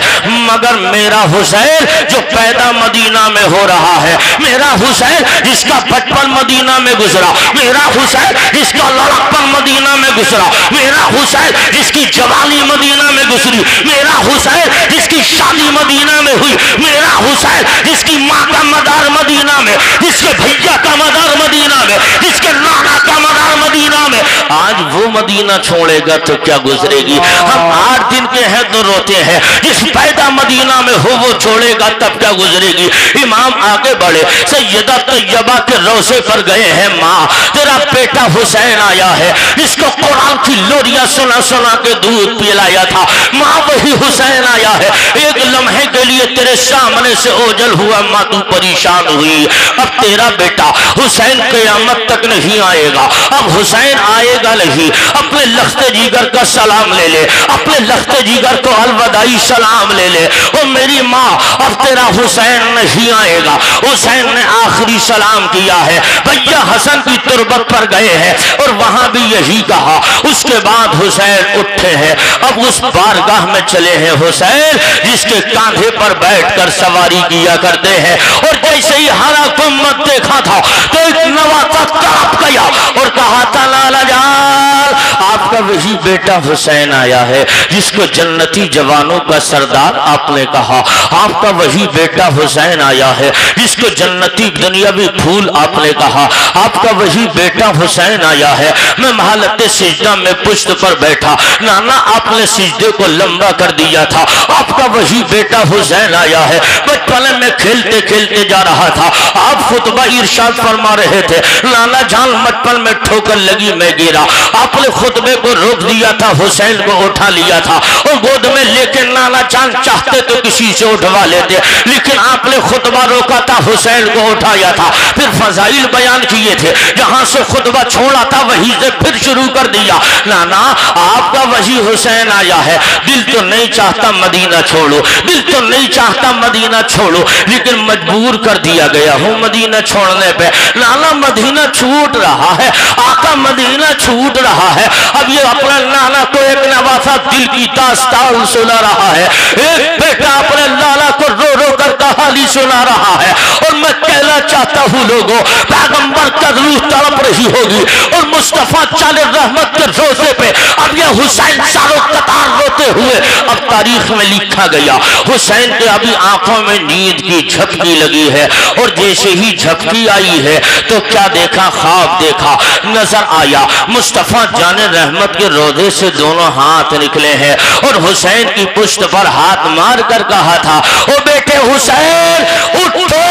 मगर मेरा हुसैन जो पैदा मदीना में हो रहा है, मेरा हुसैन जिसका बचपन मदीना में गुजरा, मेरा हुसैन जिसका लड़कपन मदीना में गुजरा, मेरा हुसैन जिसकी जवानी मदीना में गुजरी, मेरा हुसैन जिसकी शादी मदीना में हुई, मेरा हुसैन जिसकी माँ का मदार मदीना में, जिसके भैया का मदार मदीना में, जिसके नाना का मदार मदीना में, आज वो मदीना छोड़ेगा तो क्या गुजरेगी। हम 8 दिन के हैं तो रोते हैं, जिस पैदा मदीना में हो वो छोड़ेगा तब क्या गुजरेगी। इमाम आगे बढ़े, सैयदा तैयबा के रोज़े पर गए हैं, माँ तेरा बेटा हुसैन आया है जिसको कुरान की लोरियां सुना सुना के दूध पिलाया था, माँ वही हुसैन आया है, एक लम्हे के लिए तेरे सामने से ओझल हुआ, माँ तू परेशान हुई, अब तेरा बेटा हुसैन क़यामत तक नहीं आएगा, अब हुसैन आएगा नहीं, अपने लख्ते जिगर का सलाम ले ले, अपने लख्ते जिगर को अलविदाई सलाम ले ले, ओ मेरी माँ अब तेरा हुसैन नहीं आएगा। हुसैन ने आखिरी सलाम किया है, भैया हसन की तुरबत पर गए हैं और वहां भी यही कहा, उसके बाद हुसैन उठे हैं, अब उस बारगाह में चले हैं हुसैन जिसके कांधे पर बैठकर सवारी किया करते हैं। और जैसे ही हरा गुम्बद देखा था तो एक नवासा कांप गया और कहा था लाला जान आपका वही बेटा हुसैन आया है जिसको जन्नती जवानों का सरदार आपने कहा, आपका वही बेटा हुसैन आया है जिसको जन्नती दुनियावी फूल आपने कहा, आपका वही बेटा हुसैन आया है। मैं महलते सिजदा में पुश्त पर बैठा, नाना आपने सिजदे को लंबा कर दिया था, आपका वही बेटा हुसैन आया है। बचपन में खेलते खेलते जा रहा था, आप खुतबा इरशाद फरमा रहे थे, नाना जान बचपन में ठोकर लगी मैं गिरा, आपने खुतबे को रोक दिया था, हुसैन को उठा लिया था और गोद में लेके नाना जान चाहते तो किसी से उठवा लेते, लेकिन आपने खुतबा रोका था, हुसैन को उठाया था। फिर फजाइल बयान किए थे, जहां से खुतबा छोड़ा था वहीं से फिर शुरू कर दिया। नाना आपका वही हुसैन आया है, दिल तो नहीं चाहता मदीना छोड़ो, दिल तो नहीं चाहता मदीना छोड़ो, लेकिन मजबूर कर दिया गया हूँ मदीना छोड़ने पे। नाना मदीना छूट रहा है, आका मदीना छूट रहा है। अब ये अपने नाना को एक नवासा दिल की दास्तान सुना रहा है, एक बेटा अपने नाना को रो रो कर कहानी सुना रहा है। और मैं कहना चाहता हूँ लोगों, पैगंबर का रूह तड़प रही होगी और मुस्तफा चाले रहमत के रोजे पे अब ये हुसैन चारों कतार रोते हुए अब तारीख में लिखा गया। हुसैन के अभी आंखों में नींद की झपकी लगी है और जैसे ही झपकी आई है तो क्या देखा, ख्वाब देखा, नजर आया मुस्तफा जाने रहमत के रोजे से दोनों हाथ निकले हैं और हुसैन की पुश्त पर हाथ मार कर कहा था, ओ बेटे हुसैन उठो,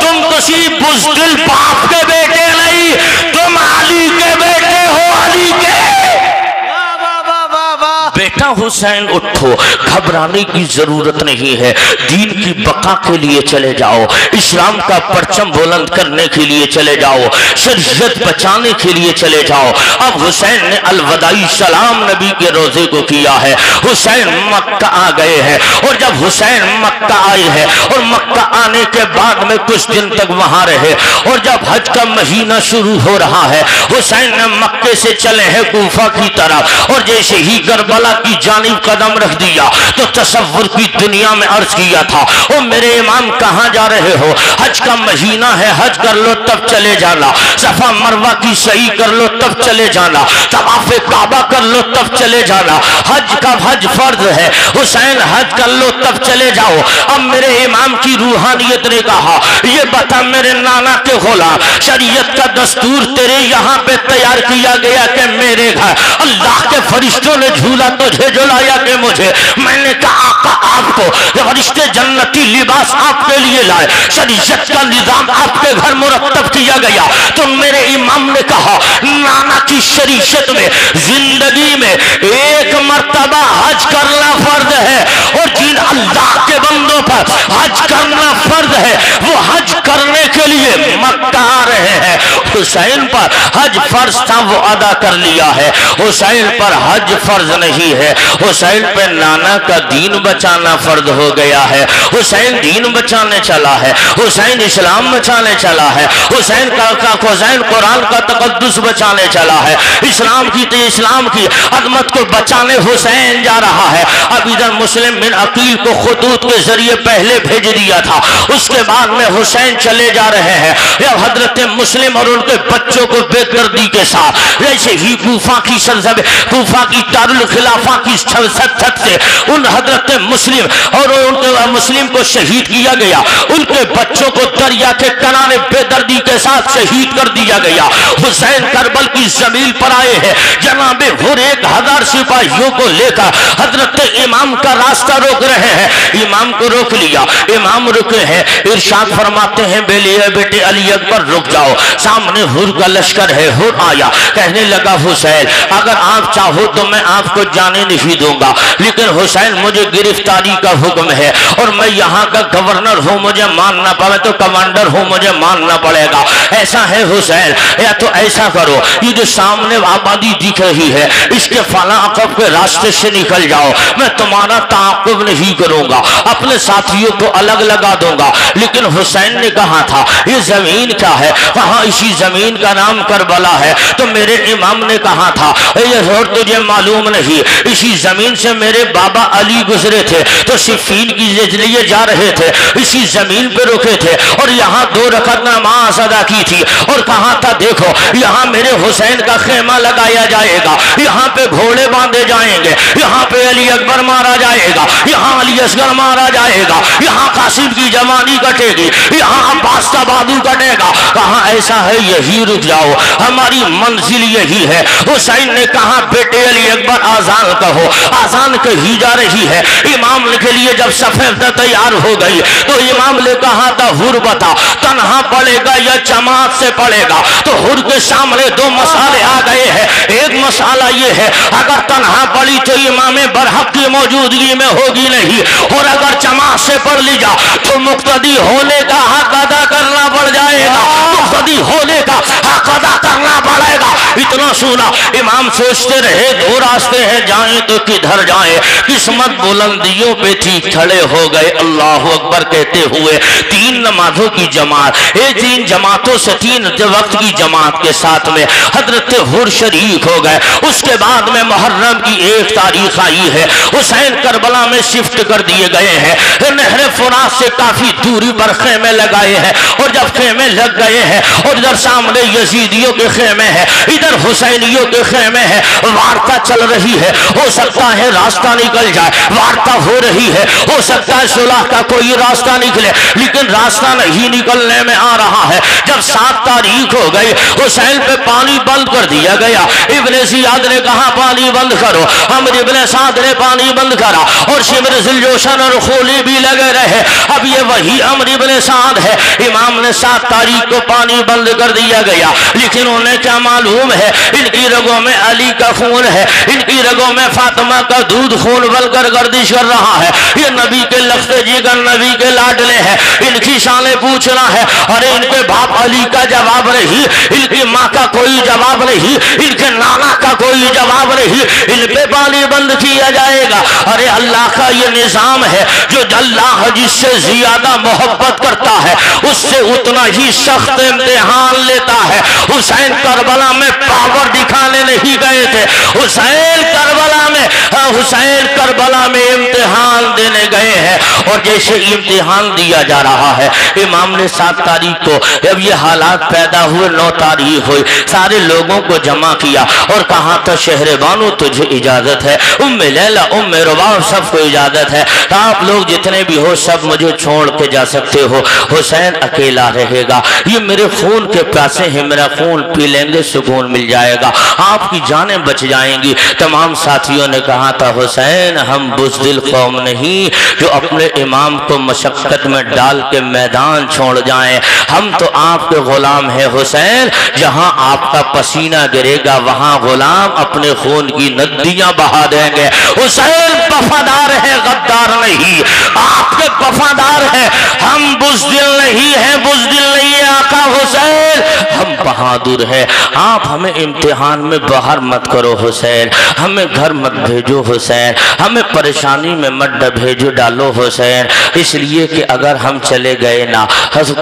तुम किसी बुज़दिल बाप के बेटे नहीं, तुम अली के बेटे हो, अली के। बेटा हुसैन उठो, घबराने की जरूरत नहीं है, दीन की बका के लिए चले जाओ, इस्लाम का परचम बुलंद करने के लिए चले जाओ, शरीयत बचाने के लिए चले जाओ। अब हुसैन ने अलविदाई सलाम नबी के रोजे को किया है। हुसैन मक्का आ गए हैं और जब हुसैन मक्का आए हैं और मक्का आने के बाद में कुछ दिन तक वहां रहे और जब हज का महीना शुरू हो रहा है, हुसैन ने मक्के से चले हैं कूफा की तरफ और जैसे ही करबला की जानिब कदम रख दिया तो तसव्वुर की दुनिया में अर्ज किया था, ओ मेरे इमाम कहां जा रहे हो, हज का महीना है, हज कर लो तब चले जाना, सफा मरवा की सही कर लो तब चले जाना, तवाफ़े काबा कर लो तब चले जाना, हज का हज फर्ज है, हुसैन हज कर लो तब चले जाओ। अब मेरे इमाम की रूहानियत ने कहा, ये बता मेरे नाना के गुलाम, शरीयत का दस्तूर तेरे यहाँ पे तैयार किया गया कि मेरे घर अल्लाह के फरिश्तों ने झूला तुझे झुलाया कि मुझे? मैंने कहा आका आपको फरिश्ते जन्नती लिबास आपके लिए लाए, शरीयत का निजाम आपके घर मुरत्तब किया गया। तो मेरे इमाम ने कहा नाना की शरीयत में जिंदगी में एक मर्तबा हज करना फर्ज है और जिन अल्लाह के बंदों पर हज करना फर्ज है वो हज करने के लिए मक्का आ रहे हैं। हुसैन पर हज फर्ज था वो अदा कर लिया है, हुसैन पर हज फर्ज नहीं है, हुसैन पे नाना का दीन बचाना फर्ज हो गया है। हुसैन दीन बचाने चला है, हुसैन इस्लाम बचाने चला है, हुसैन कुरान का तकद्दुस बचाने चला है, इस्लाम की अजमत को बचाने हुसैन जा रहा है। अब इधर मुस्लिम बिन अकील को खतूत के जरिए पहले भेज दिया था, उसके बाद में हुसैन चले जा रहे हैं। जब हजरत मुस्लिम और उनके बच्चों को बेदर्दी के साथ जैसे ही कूफा की दारुल खिलाफा की छत से उन हजरत मुस्लिम और उनके मुस्लिम को शहीद किया गया, उनके बच्चों को दरिया के किनारे बेदर्दी के साथ शहीद कर दिया गया। हुसैन करबल की जमीन पर आए हैं, जनाबे हुर 1000 सिपाहियों को लेकर हजरत इमाम का रास्ता रोक रहे हैं। इमाम को रोक लिया, इमाम रुके हैं, इरशाद फरमाते हैं बेटे अली अकबर रुक जाओ, सामने हुर का लश्कर है। हुर आया, कहने लगा हुसैन अगर आप चाहो तो मैं आपको जाने नहीं दूंगा, लेकिन हुसैन मुझे गिरफ्तारी का हुक्म है और मैं यहाँ का गवर्नर हूँ, मुझे मानना पड़े तो कमांडर हूँ, मुझे मानना पड़ेगा। ऐसा है हुसैन, या तो ऐसा करो ये जो सामने आबादी दिख रही है इसके फला अकब के रास्ते से निकल जाओ, मैं तुम्हारा ताक़ुब नहीं करूंगा, अपने साथियों को अलग लगा दूंगा। लेकिन हुसैन ने कहा था ये जमीन क्या है, कहा इसी जमीन का नाम करबला है। तो मेरे इमाम ने कहा था ये और तुझे मालूम नहीं, इसी जमीन से मेरे बाबा अली गुजरे थे तो सिफ़ीन की लिए जा रहे थे, इसी जमीन पे रुके थे और यहाँ 2 रकात नमाज अदा की थी और कहा था देखो यहाँ मेरे हुसैन का खेमा लगाया जाएगा, यहाँ पे घोड़े बांधे जाएंगे, यहाँ पे अली अकबर मारा जाएगा, यहाँ अली असगर मारा जाएगा, यहाँ कासिम की जवानी कटेगी, यहाँ अब्बास का बादू कटेगा। कहा ऐसा है यही रुक जाओ, हमारी मंजिल यही है। हुसैन ने कहा बेटे अली अकबर आजान कहो, आजान कही जा रही है। इमाम के लिए जब सफेद तैयार हो गई तो इमाम ने कहा था हुर बता तन्हा पड़ेगा या जमात से पड़ेगा? तो हुर के सामने 2 मसाले आ गए हैं। एक मसाला ये है अगर तन्हा पड़ी तो इमाम बरहक की मौजूदगी में होगी नहीं, और अगर जमात से पढ़ ली जा तो मुक्तदी होने का हक अदा करना पड़ जाएगा। मुक्तदी हक अदा करना पड़ेगा। इतना सुना, इमाम सोचते रहे दो रास्ते हैं, जाएं तो किधर जाएं। किस्मत बुलंदियों पे थी, खड़े हो गए अल्लाह अकबर कहते हुए। 3 नमाजों की जमात, ये 3 जमातों से 3 वक्त की जमात के साथ में हजरत हुर शरीक हो गए। उसके बाद में मुहर्रम की 1 तारीख आई है। हुसैन करबला में शिफ्ट कर दिए गए हैं। नहर फुरात से काफी दूरी पर खेमे लगाए हैं, और जब खेमे लग गए हैं और इधर सामने यजीदियों के खेमे हैं, इधर हुसैनियों के खेमे हैं, वार्ता चल रही है। हो सकता है रास्ता निकल जाए, वार्ता हो रही है, हो सकता है सुलह का कोई रास्ता निकले, लेकिन रास्ता नहीं निकलने में आ रहा है। जब 7 तारीख हो गई, हुसैन पे पानी बंद कर दिया गया। इब्ने जियाद ने कहा पानी बंद करो, अमर इब्ने साद ने पानी बंद करा, और शिमर जिलजोशन और खोली भी लगे रहे। अब ये वही अमर इब्ने साद है। इमाम ने 7 तारीख को पानी बंद कर दिया गया, लेकिन उन्हें क्या मालूम है, इनकी रगों में अली का खून है, इनकी रगों में फातिमा का दूध खून बलकर गर्दिश कर रहा है। ये नबी के लफ्ते जिगर, नबी के लाडले हैं, इनकी शाने पूछना है। अरे इनके बाप अली का जवाब नहीं, इनकी माँ का कोई जवाब नहीं, इनके नाना का कोई जवाब नहीं, इन पे पानी बंद किया जाएगा। अरे अल्लाह का ये निजाम है, जो अल्लाह जिससे ज्यादा मोहब्बत करता है उससे उतना ही सख्त इम्तिहान लेता है। हुसैन करबला में पावर दिखाने नहीं गए थे, हुसैन करबला में इम्तिहान देने गए हैं। और जैसे इम्तिहान दिया जा रहा है, इमाम ने 7 तारीख को, जब ये हालात पैदा हुए 9 तारीख हुई, सारे लोगों को जमा किया और कहा था शहर बानो तुझे इजाजत है, उम्मे लैला उम्मे रुबाब सबको इजाजत है, आप लोग जितने भी हो सब मुझे छोड़ के जा सकते हो, हुसैन अकेला रहेगा। ये मेरे खून के प्यासे हैं, मेरा खून पी लेंगे, सुकून मिल जाएगा, आपकी जानें बच जाएंगी। तमाम साथियों ने कहा था हुसैन हम बुज़दिल कौम नहीं जो अपने इमाम को मशक्कत में डाल के मैदान छोड़ जाएं, हम तो आपके गुलाम हैं हुसैन, जहां आपका पसीना गिरेगा वहां गुलाम अपने खून की नदियां बहा देंगे। हुसैन वफादार है, गद्दार नहीं, आपके वफादार है, हम बुज़दिल नहीं है, बुज़दिल नहीं है आका हुसैन, हम बहादुर है। आप हमें इम्तिहान में बाहर मत करो हुसैन, हमें घर मत भेजो हुसैन, हमें परेशानी में मत भेजो डालो हुसैन, इसलिए कि अगर हम चले गए ना,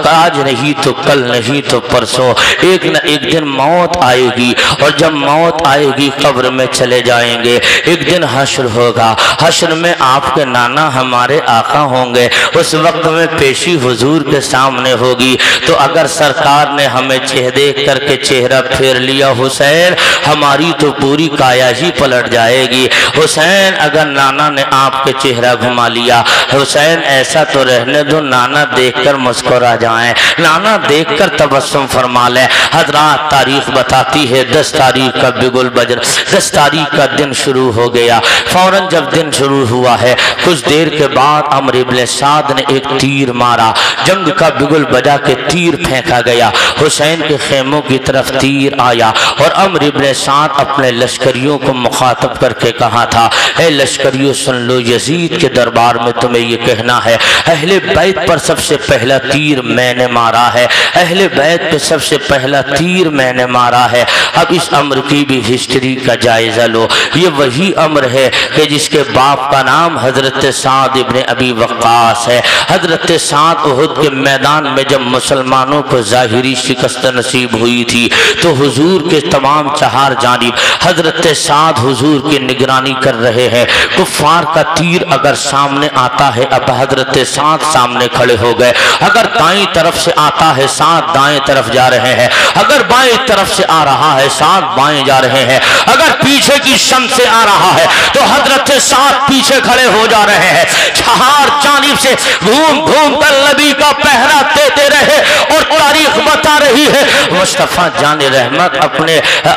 आज नहीं तो कल नहीं तो परसों एक न एक दिन मौत आएगी, और जब मौत आएगी कब्र में चले जाएंगे। एक दिन हश्र होगा, हश्र में आपके नाना हमारे आका होंगे, उस वक्त में पेशी हुजूर के सामने होगी। तो अगर सरकार ने हमें देख करके चेहरा फेर लिया हुसैन, हमारी तो पूरी काया ही पलट जाएगी। हुसैन अगर नाना ने आपके चेहरा घुमा लिया, हुसैन ऐसा तो रहने दो नाना देखकर मुस्कुरा जाएं, नाना देखकर तबस्सुम फरमा लें। हजरात तारीख बताती है 10 तारीख का बिगुल बजर, 10 तारीख का दिन शुरू हो गया। फौरन जब दिन शुरू हुआ है, कुछ देर के बाद अमर इब्ने साद ने एक तीर मारा, जंग का बिगुल बजा के तीर फेंका गया, हुसैन के खेमों की तरफ तीर आया, और अमर इब्ने साद अपने लश्करियों को मुखातब करके कहा था, ए लश्करियों सुन लो, यजीद के दरबार में तुम्हें ये कहना है अहले बैत पर सबसे पहला तीर मैंने मारा है, अहले बैत पे सबसे पहला तीर मैंने मारा है। अब इस अमर की भी हिस्ट्री का जायजा लो, ये वही अमर है कि जिसके बाप का नाम हजरत साद इब्ने अबी वक्कास है। हजरत साद उहुद के मैदान में जब मुसलमानों को जाहिरी शिकस्त नसीब हुई थी, तो हुजूर के तमाम 4 जानिब हजरत साद हुजूर की निगरानी कर रहे हैं। कुफ्फार का तीर अगर सामने आता है, अब हजरत साद सामने खड़े हो गए, अगर दाईं तरफ से आता है साद दाएं तरफ जा रहे हैं, अगर बाएं तरफ से आ रहा है साद बाएं जा रहे हैं, अगर पीछे की शम से आ रहा है तो हजरत साद पीछे खड़े हो जा रहे हैं। 4 जानिब से घूम घूम कर नबी का पहरा देते रहे, और तारीख बता रही है मुस्तफा जान रहमत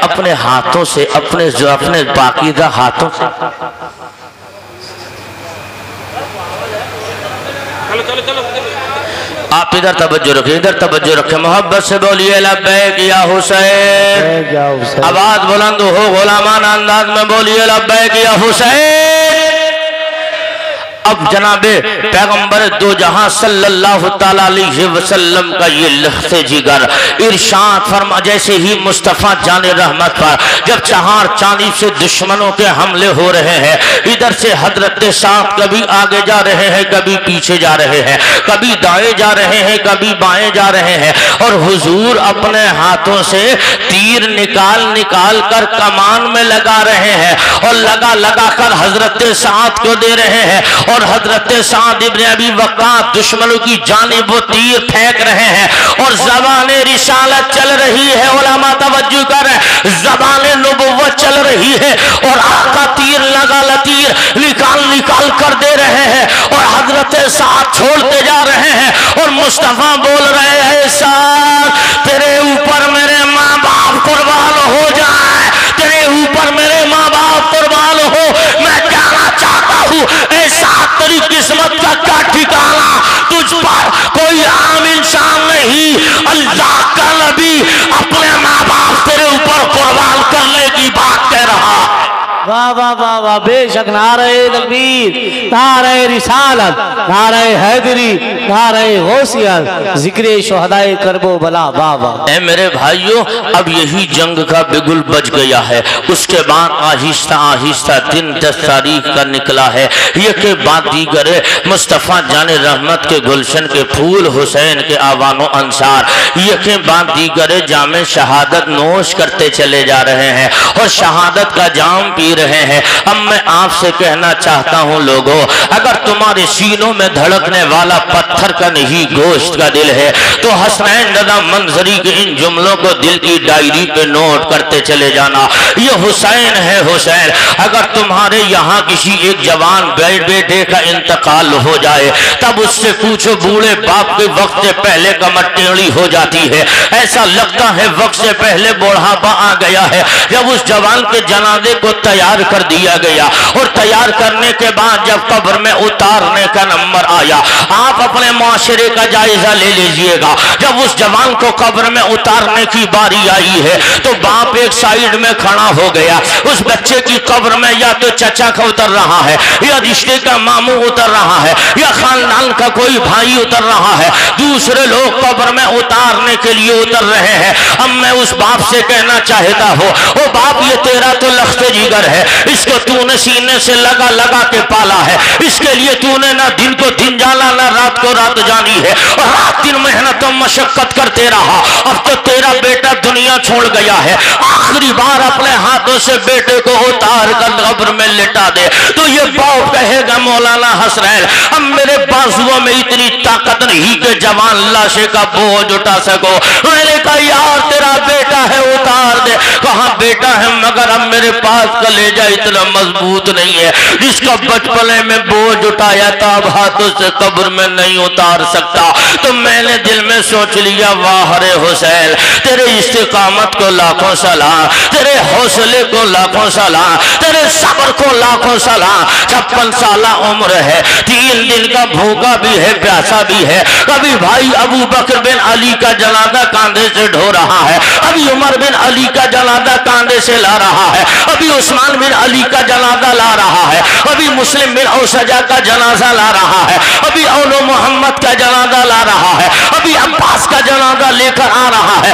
अपने हाथों से, अपने पाकीज़ा हाथों से, आप इधर तवज्जो रखें, इधर तवज्जो रखें, मोहब्बत से बोलिए लब्बैक या हुसैन, आवाज बुलंद हो, गुलामाना अंदाज में बोलिए लब्बैक या हुसैन। अब जनाबे पैगंबर दो जहां सल्लल्लाहु ताला अलैहि वसल्लम का ये लफ्ज़े जिगर इरशाद फरमा, जैसे ही मुस्तफ़ा जाने रहमत पर जब चहार चांदी से दुश्मनों के हमले हो रहे हैं, इधर से हजरत साहब कभी आगे जा रहे हैं, कभी पीछे जा रहे हैं, कभी दाएं जा रहे हैं, कभी बाएं जा रहे हैं, और हुजूर अपने हाथों से तीर निकाल निकाल कर कमान में लगा रहे हैं और लगा लगा कर हजरत साद को दे रहे हैं, और हजरत साद इब्न अबी वक्कास दुश्मनों की जानिब वो तीर फेंक रहे हैं, और ज़बाने रिसालत चल रही है। उलमा तवज्जो कर, ज़बाने नबुव्वत चल रही है, और आका तीर लगा लतीर निकाल निकाल कर दे रहे हैं, और हजरत साद छोड़ते जा रहे हैं, और मुस्तफ़ा बोल रहे हैं, साद तेरे ऊपर मेरे माँ बाप कुर्बान हो जाए, तेरे ऊपर मेरे माँ बाप कुर्बान हो, मैं जाना चाहता हूँ ऐसा तेरी किस्मत का क्या ठिकाना, तुझ पर कोई आम इंसान नहीं, अल्लाह का नबी अपने माँ बाप तेरे ऊपर कुर्बान करने की बात कह रहा। वाह वाह वाह वाह, बेशक नारे तकबीर, नारे रिसालत, नारे हैदरी, नारे गौसियत, जिक्र शुहदाए करबो बला। वाह वाह। ऐ मेरे भाइयों, अब यही जंग का बिगुल बज गया है। उसके बाद आहिस्ता आहिस्ता दिन 10 तारीख का निकला है। ये के बाद दीगर मुस्तफ़ा जाने रहमत के गुलशन के फूल हुसैन के आवानो अंसार, ये के बाद दीगर जामे शहादत नोश करते चले जा रहे हैं और शहादत का जाम पी रहे हैं। अब मैं आपसे कहना चाहता हूं लोगों, अगर तुम्हारे सीनों में धड़कने वाला पत्थर का नहीं गोश्त का दिल है, तो हसनैन रज़ा मंजरी के इन जुमलों को दिल की डायरी पे नोट करते चले जाना। ये हुसैन है हुसैन। अगर तुम्हारे यहाँ किसी एक जवान बेटे का इंतकाल हो जाए, तब उससे पूछो बूढ़े बाप के वक्त से पहले कमर टेढ़ी हो जाती है, ऐसा लगता है वक्त से पहले बुढ़ापा आ गया है। जब उस जवान के जनाजे को तैयार कर दिया गया, और तैयार करने के बाद जब कब्र में उतारने का नंबर आया, आप अपने माशरे का जायजा ले लीजिएगा। जब उस जवान को कब्र में उतारने की बारी आई है, तो बाप एक साइड में खड़ा हो गया। उस बच्चे की कब्र में या तो चचा का उतर रहा है, या रिश्ते का मामू उतर रहा है, या खानदान का कोई भाई उतर रहा है, दूसरे लोग कब्र में उतारने के लिए उतर रहे हैं। अब मैं उस बाप से कहना चाहता हूँ, ओ बाप, ये तेरा तो लख्त जिगर है, इसको तूने सीने से लगा लगा के पाला है, इसके लिए तूने ना दिन को दिन जाना ना रात को रात जानी है, और रात दिन मेहनत और मशक्कत करते रहा। अब तो तेरा बेटा दुनिया छोड़ गया है, आखिरी बार अपने हाथों से बेटे को उतार कर कब्र में लिटा दे। तो ये बाप कहेगा, मौलाना हसनैन, अब मेरे बाजुओं में इतनी ताकत नहीं कि जवान लाशे का बोझ उठा सको। मैंने कहा यार तेरा बेटा है, उतार दे। कहा बेटा है, मगर अब मेरे पास कलेजा इतना मजबूत नहीं है, जिसका बचपने में बोझ उठाया था अब हाथों से कब्र में नहीं उतार सकता। तो मैंने दिल में सोच लिया, वाह रे हुसैन, तेरे इस्तिकामत को लाखों सलाम, तेरे हौसले को लाखों सलाम, तेरे सब्र को लाखों सलाम। 56 साल उम्र है, 3 दिन का भूखा भी है, प्यासा भी है। कभी भाई अबू बकर बिन अली का जनाजा कांधे से ढो रहा है, अभी उमर बिन अली का जनाजा कांधे से ला रहा है, अभी उस्मान बिन अली का जनाजा ला रहा है, अभी मुस्लिम बिन औसजा का जनाजा ला रहा है, अभी औलो मोहम्मद का जनाजा ला रहा है, अभी अब्बास का जनाजा लेकर आ रहा है,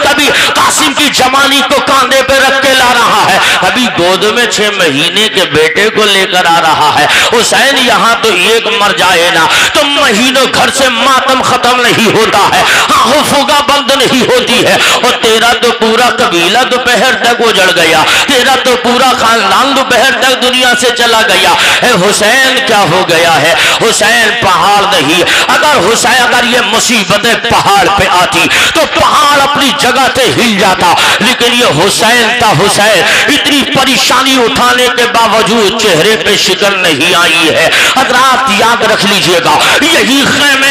कभी कासिम की जमानी को कांधे पे रख के ला रहा है, अभी गोद में 6 महीने के बेटे को लेकर आ रहा है। हुसैन यहाँ तो एक मर जाए ना तो महीनों घर से मातम खत्म नहीं होता है, हाँ फुगा बंद नहीं होती है। और तेरा तो पूरा कबीला दोपहर तक उजड़ गया, तेरा तो पूरा खानदान दोपहर तक दुनिया से चला गया है। हुसैन क्या हो गया है? हुसैन पहाड़ नहीं। अगर ये मुसीबतें पहाड़ पे आती तो पहाड़ अपनी जगह से हिल जाता, लेकिन ये हुसैन था। हुसैन इतनी परेशानी उठाने के बावजूद चेहरे पे शिकन नहीं आई है। हज़रात याद रख लीजिएगा, यही खेमे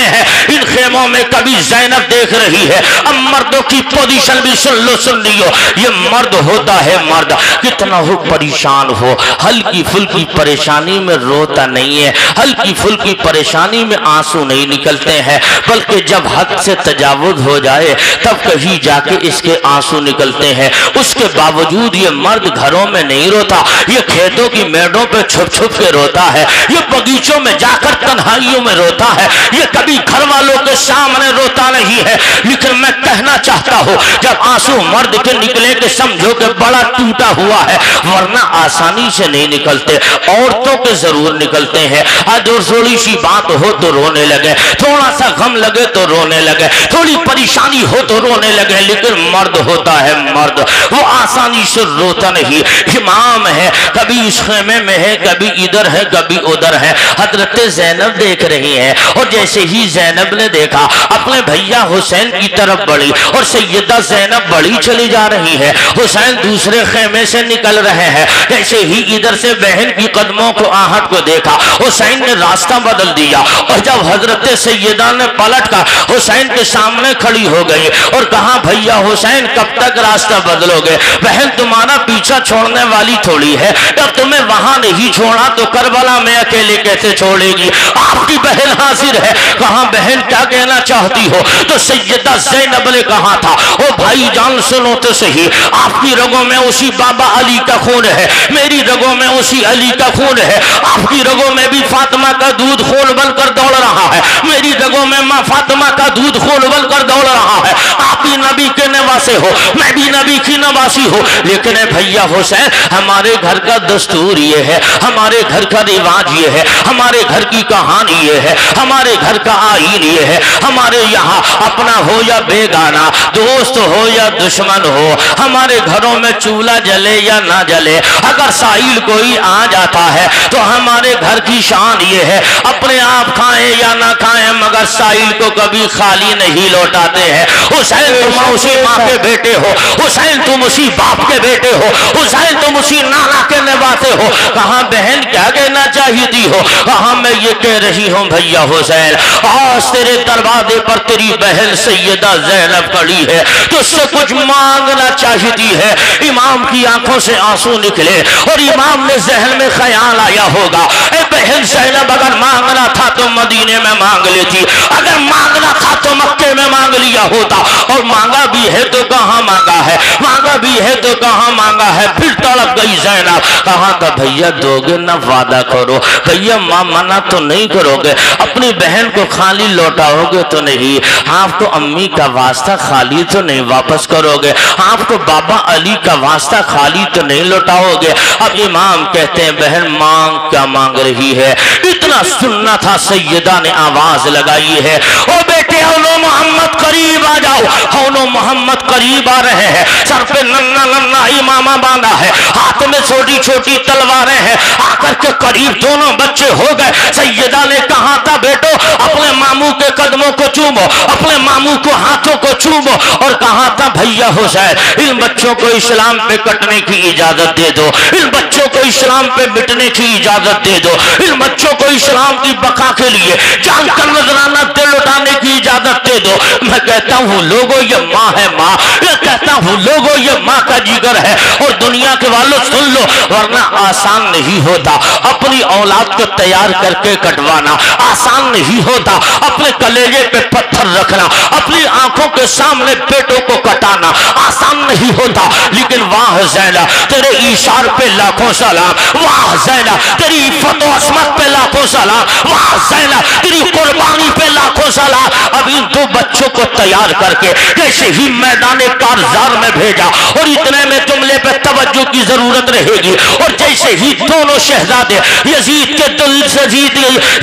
हैं। इन खेमों में कभी ज़ैनब देख रही है। अब मर्दों की पोजीशन भी सुन लियो। ये मर्द होता है, मर्द कितना हो परेशान हो, हल्की फुल्की परेशानी में रोता नहीं है, हल्की फुल्की परेशानी में आंसू नहीं निकलते हैं, बल्कि जब हद से तजावुज हो जाए तब कहीं जाके के इसके आंसू निकलते हैं। उसके बावजूद ये मर्द घरों में नहीं रोता, ये खेतों की मेड़ों पे छुप छुप के रोता है, ये बगीचों में जाकर तन्हाइयों में रोता है, ये कभी घर वालों के सामने रोता नहीं है। लेकिन मैं कहना चाहता हूँ, जब आंसू मर्द के निकले के समझो कि बड़ा टूटा हुआ है, वरना आसानी से नहीं निकलते, औरतों के जरूर निकलते हैं। आज थोड़ी सी बात हो तो रोने लगे, थोड़ा सा गम लगे तो रोने लगे, थोड़ी परेशानी हो तो रोने लगे। लेकिन मर्द होता है मर्द, वो आसानी से रोता नहीं। इमाम है, कभी इस खेमे में है, कभी इधर है, कभी उधर है। हजरत ज़ैनब देख रही है, और जैसे ही ज़ैनब ने देखा, अपने भैया हुसैन की तरफ बढ़ी, और सैयदा ज़ैनब बढ़ी चली जा रही है। हुसैन दूसरे खेमे से निकल रहे हैं। जैसे ही इधर से बहन की कदमों को आहट को देखा, हुसैन ने रास्ता बदल दिया, और जब हजरत सैयदा ने पलट कर हुसैन के सामने खड़ी हो गई और कहा, भैया हुसैन कब तक रास्ता बदलोगे? बहन तुम्हारा पीछा छोड़ने वाली थोड़ी है, जब तुम्हें वहां नहीं छोड़ा तो करबला में अकेले कैसे छोड़ेगी? आपकी बहन हाजिर है। कहा, बहन क्या कहना चाहती हो? तो सैयदा ज़ैनब ने कहा था, ओ भाई जान सुनो तो सही, आपकी रगों में उसी बाबा अली का खून है, मेरी रगों में उसी अली का खून है। आपकी रगों में भी फातिमा का दूध खून बनकर दौड़ रहा है, मेरी रगों में माँ फातिमा का दूध खून बनकर दौड़ रहा है। आप भी नबी के नवासे हो, मैं भी नबी की नवासी हो। लेकिन भैया हुसैन, हमारे घर का दस्तूर ये है, हमारे घर का रिवाज ये है, हमारे घर की कहानी ये है, हमारे घर का आईन ये है। हमारे यहाँ अपना हो या बेगाना, दोस्त हो या दुश्मन हो, हमारे घरों में चूल्हा जले या ना जले, अगर साहिल कोई आ जाता है तो हमारे घर की शान ये है, अपने आप खाएं या ना खाएं मगर साहिल को कभी खाली नहीं लौटाते हैं। हुसैन तुम उसी माँ के बेटे हो, हुसैन तुम उसी बाप के बेटे हो, हुसैन तुम उसी नाना के नवासे हो। कहा, बहन क्या कहना चाहती हो? कहा, मैं ये कह रही हूँ भैया हुसैन, आज तेरे दरवाजे पर तेरी बहन सैयदा ज़ैनब खड़ी है, तुझसे कुछ मांगना चाहती है। इमाम की आंखों से आंसू निकले और इमाम ने जहन में ख्याल आया होगा, ए बहन ज़ैनब, अगर मांगना था तो मदीने में मांग लेती, अगर मांगना था तो मक्के में मांग लिया होता। और मांगा भी है तो कहाँ मांगा है, मांगा भी है तो कहाँ मांगा है। फिर तड़प गई ज़ैनब। कहा था, भैया दोगे ना, वादा करो भैया, माँ मना तो नहीं करोगे, अपनी बहन को खाली लौटाओगे तो नहीं, आपको अम्मी का वास्ता खाली तो नहीं वापस करोगे, आपको बाबा अली का वास्ता खाली तो नहीं लौटाओगे। अब इमाम कहते हैं, बहन मांग क्या मांग रही है? इतना सुनना था, सैयदा ने आवाज लगाई है, ओ बेटे हौलो मोहम्मद करीब आ जाओ। हौलो मोहम्मद करीब आ रहे हैं, सर पे नन्ना नन्ना इमामा बांधा है, हाथ में छोटी छोटी तलवारें हैं। आकर के करीब दोनों बच्चे हो गए। सैयदा ने कहा था, बेटो अपने मामू के कदमों को चूमो, अपने मामू को हाथों को चूमो, और कहा था, भैया हुसैन इन बच्चों को इस्लाम पे कटने की इजाजत दे दो, इन बच्चों को इस्लाम पे मिटने की इजाजत दे दो, इन बच्चों को इस्लाम की बका के लिए जान का नजराना दिल लुटाने की इजाजत दे दो। मैं कहता हूँ लोगों, ये माँ है माँ, मैं कहता हूँ लोगों, ये माँ का जिगर है। और दुनिया के वालों सुन लो, वरना आसान नहीं होता अपनी औलाद को तैयार करके कटवाना, आसान नहीं होता अपने कलेजे पे पत्थर रखना, अपनी आंखों के सामने बेटों को कटाना, आसान नहीं होता। लेकिन वाह ज़ैनब, तेरे इशार पे लाखों सलाम, वाह ज़ैनब तेरी इफ़्फ़त और अस्मत पे लाखों सलाम, वाह ज़ैनब तेरी कुर्बानी पे लाखों सलाम। अब इन दो बच्चों को तैयार करके जैसे ही मैदान कारज़ार में भेजा, और इतने में जुमले पे तवज्जो की जरूरत रहेगी। और जैसे ही दोनों शहजादे यजीद के दिल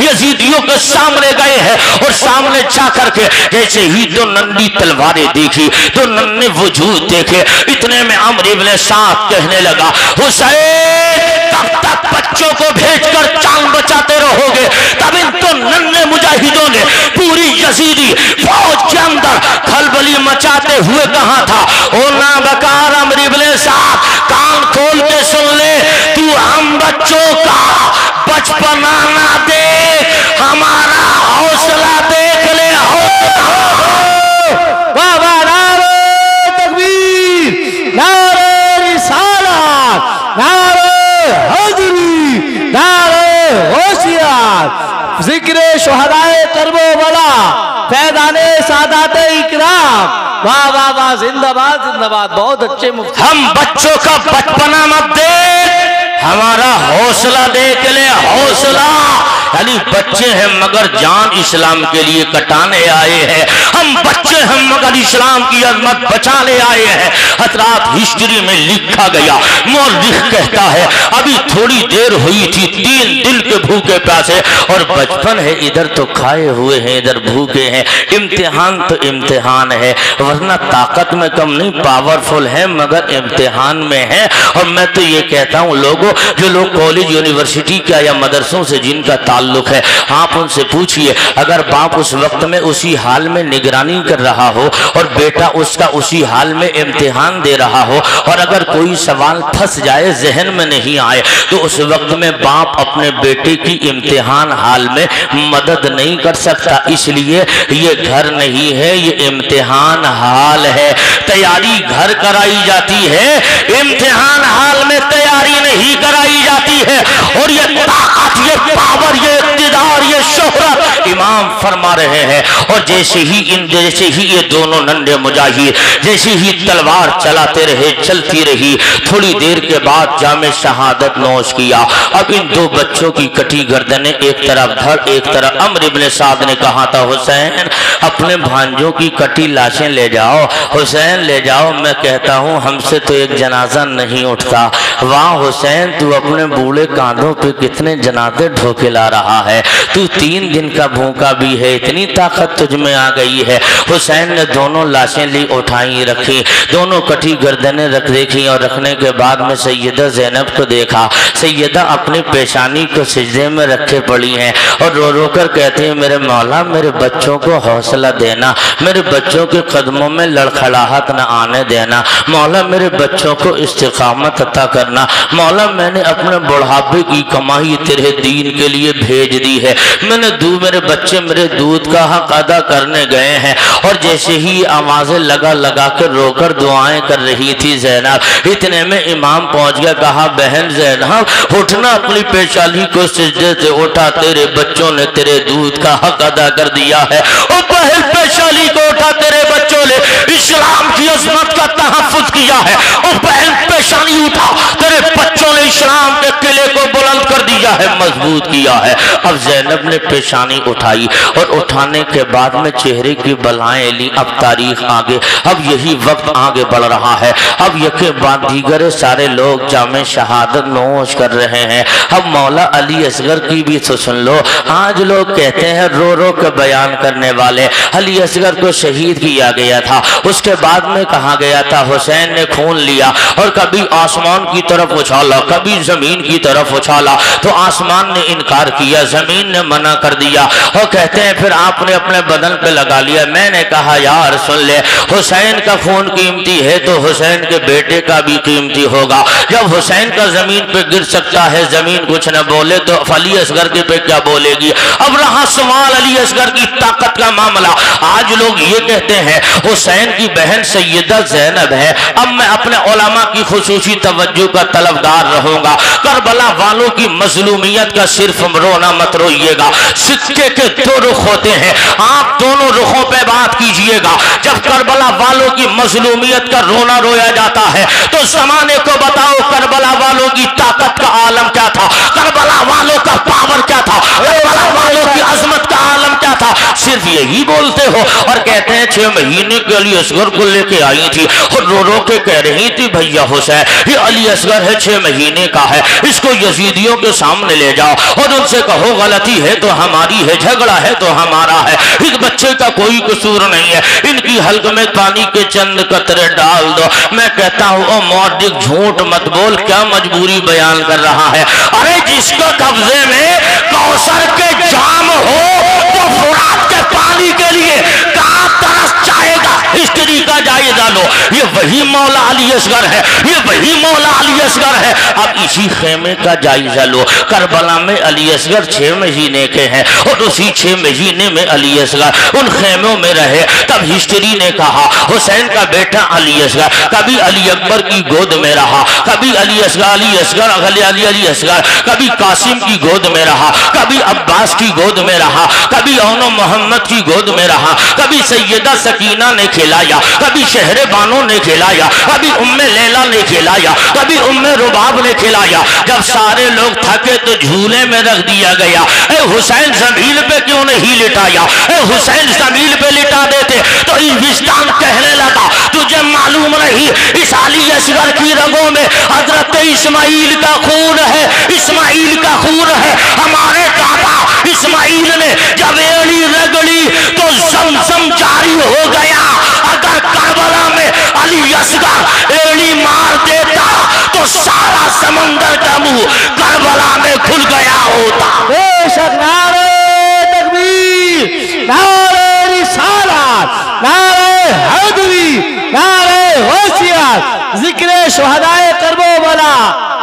यजीदियों के सामने गए हैं, और सामने जा करके जैसे ही दो नन्ही तलवारें देखी, दो नन्हे वजूद देखे, इतने में अम्र इब्न साद कहने लगा, हुसैन तब तक बच्चों को भेजकर जान बचाते रहोगे? तब इन तो नन्हे मुजाहिदों ने पूरी यजीदी फौज के अंदर खलबली मचाते हुए कहा था, ओ ना बकार अम्र इब्न साद, कान खोल के सुन ले, तू हम बच्चों का बचपना ना देख, हमारा हौसला देख ले। बाबा नारे तकबीर, नारे रिसालत, नारे हैदरी, नारे होशियार, जिक्र शुहदाए करबो बला, फैज़ाने सादाते इकराम। वाह वाह वाह वाह, जिंदाबाद जिंदाबाद, बहुत अच्छे मुफ्ती। हम बच्चों का बचपना मत देख, हमारा हौसला देख ले, हौसला। यानी बच्चे हैं मगर जान इस्लाम के लिए कटाने आए हैं। हम बच्चे हैं मगर इस्लाम की अजमत बचाने आए हैं। हजरात, हिस्ट्री में लिखा गया, मौलिक कहता है अभी थोड़ी देर हुई थी, 3 दिन के भूखे प्यासे, और बचपन है, इधर तो खाए हुए हैं, इधर भूखे हैं। इम्तिहान तो इम्तिहान है, वरना ताकत में कम नहीं, पावरफुल है मगर इम्तिहान में है। और मैं तो ये कहता हूँ लोगों, जो लोग कॉलेज यूनिवर्सिटी का या मदरसों से जिनका ताल्लुक है, आप उनसे पूछिए, अगर बाप उस वक्त में उसी हाल में निगरानी कर रहा हो और बेटा उसका उसी हाल में इम्तिहान दे रहा हो, और अगर कोई सवाल फंस जाए, जहन में नहीं आए, तो उस वक्त में बाप अपने बेटे की इम्तिहान हाल में मदद नहीं कर सकता। इसलिए ये घर नहीं है, ये इम्तिहान हाल है। तैयारी घर कराई जाती है, इम्तिहान हाल में तैयारी नहीं कराई जाती है। और ये ताकत, ये पावर, ये इक़्तिदार, ये शोहरत इमाम फरमा रहे हैं। और जैसे ही ये दोनों नन्हे मुजाहिद जैसे ही तलवार चलाते रहे, चलती रही, थोड़ी देर के बाद जामे शहादत नोश किया। अब इन दो बच्चों की कटी गर्दनें एक तरफ धड़ एक तरफ। अम्र इब्ने साद ने कहा था, हुसैन अपने भांजों की कटी लाशें ले जाओ, हुसैन ले जाओ। मैं कहता हूँ हमसे तो एक जनाजा नहीं उठता। वाह हुसैन, तू अपने बूढ़े कांधों पे कितने जनाजे ढोके ला रहा है, तू 3 दिन का भूखा भी है, इतनी ताकत तुझ में आ गई है। हुसैन ने दोनों लाशें ली, उठाई, रखी, दोनों कटी गर्दनें रख देखी, और रखने के बाद में सैयदा ज़ैनब को देखा। सैयदा अपनी पेशानी को सिजदे में रखे पड़ी हैं और रो रो कर कहती है, मेरे मौला मेरे बच्चों को हौसला देना, मेरे बच्चों के कदमों में लड़खड़ाहट न आने देना, मौला मेरे बच्चों को इस्तिकामत अता करना, मौला मैंने अपने बुढ़ापे की कमाई तेरे दीन के लिए भेज दी है, मैंने मेरे बच्चे मेरे दूध का हक अदा करने गए हैं। और जैसे ही आवाजें लगा लगा कर रोकर दुआएं कर रही थी ज़ैनब, इतने में इमाम पहुंच गया। कहा, बहन ज़ैनब उठना, अपनी पेशानी को सिजदे से उठा, तेरे बच्चों ने तेरे दूध का हक अदा कर दिया है। और बहन पेशानी को उठा, तेरे बच्चों ने इस्लाम की अजमत का तहफ़्फ़ुज़ किया है। और बहन पेशानी उठा, तेरे बच्चों ने इस्लाम के किले को बुलंद कर दिया है, मजबूत किया है। अब ज़ैनब ने पेशानी उठाई और उठाने के बाद में चेहरे की बलाएं ली। अब तारीख आगे, अब यही वक्त आगे बढ़ रहा है। अब यके बाद दीगर सारे लोग जामे शहादत नोश कर रहे हैं। अब मौला अली असगर की भी तो सुन लो। आज लोग कहते हैं रो रो के बयान करने वाले, अली असगर को शहीद किया गया था, उसके बाद में कहा गया था हुसैन ने खून लिया और कभी आसमान की तरफ उछाला, कभी जमीन की तरफ उछाला, तो आसमान ने इनकार किया, जमीन ने मना कर दिया। और कहते हैं फिर आपने अपने बदन पे लगा लिया। मैंने कहा यार सुन ले, हुसैन का खून कीमती है तो हुसैन के बेटे का भी कीमती होगा। जब हुसैन का जमीन पे गिर सकता है, जमीन कुछ न बोले, तो अली असगर के पे क्या बोलेगी। अब रहा सवाल अली असगर की ताकत का मामला। आज लोग ये कहते हैं हुसैन की बहन सैयदा ज़ैनब है। अब मैं अपने उलमा की खुसूसी तवज्जो का तलबदार रहूंगा। करबला वालों की मजलूमियत का सिर्फ रोना मत रोइएगा, सिक्के के 2 रुख होते हैं, आप दोनों रुखों पे बात कीजिएगा। जब करबला वालों की मजलूमियत का रोना रोया जाता है तो जमाने को बताओ करबला वालों की ताकत का आलम क्या था, करबला वालों का पावर क्या था, करबला वालों की अजमत का आलम क्या था। सिर्फ यही बोलते हो और कहते हैं 6 महीने के अली असगर को लेके आई थी और रो रो के कह रही थी भैया हुसैन ये अली असगर है, 6 महीने का है, इसको यजीदियों के सामने ले जाओ और उनसे कहो गलती है तो हमारी है, झगड़ा है तो हमारा है, इस बच्चे का कोई कसूर नहीं है, इनकी हल्क में पानी के चंद कतरे डाल दो। मैं कहता हूँ ओ मौलिक झूठ मत बोल, क्या मजबूरी बयान कर रहा है। अरे जिसको कब्जे में कौसर के जाम हो तो फुरात के पानी के लिए कहाँ तरस जाएगा, हिस्ट्री का जायजा लो। ये वही मौला अली असगर है, ये वही मौला अली असगर है। अब इसी खेमे का जायजा लो। करबला में अली असगर 6 महीने के हैं और उसी 6 महीने में अली असगर उन खेमों में रहे। तब हिस्ट्री ने कहा हुसैन का बेटा अली असगर कभी अली अकबर की गोद में रहा, कभी अली असगर अली असगर कभी कासिम की गोद में रहा, कभी अब्बास की गोद में रहा, कभी औनो मोहम्मद की गोद में रहा, कभी सैयदा सकीना ने खिलाया, कभी शहर बहरे ने खिलाया, कभी उम्मे लैला ने खिलाया, कभी उम्मे रुबाब ने खिलाया। जब सारे लोग थके तो झूले में रख दिया गया। ए हुसैन जमीन पे क्यों नहीं लिटाया? ए हुसैन जमीन पे लिटा देते तो विस्तान कहने लगा, तुझे मालूम नहीं इस अली असगर की रगों में हजरत इस्माइल का खून है, इस्माइल का खून है। हमारे दादा इस्माइल ने जब एड़ी रगड़ी तो जमजम जारी हो गया। अगर करबला में अली असगर एड़ी मार देता तो सारा समंदर का मुंह करबला में खुल गया होता। बेशक नारे तकबीर, नारे रिसालत, नारे हैदरी, नारे गौसियत, जिक्र शुहदाए करबला।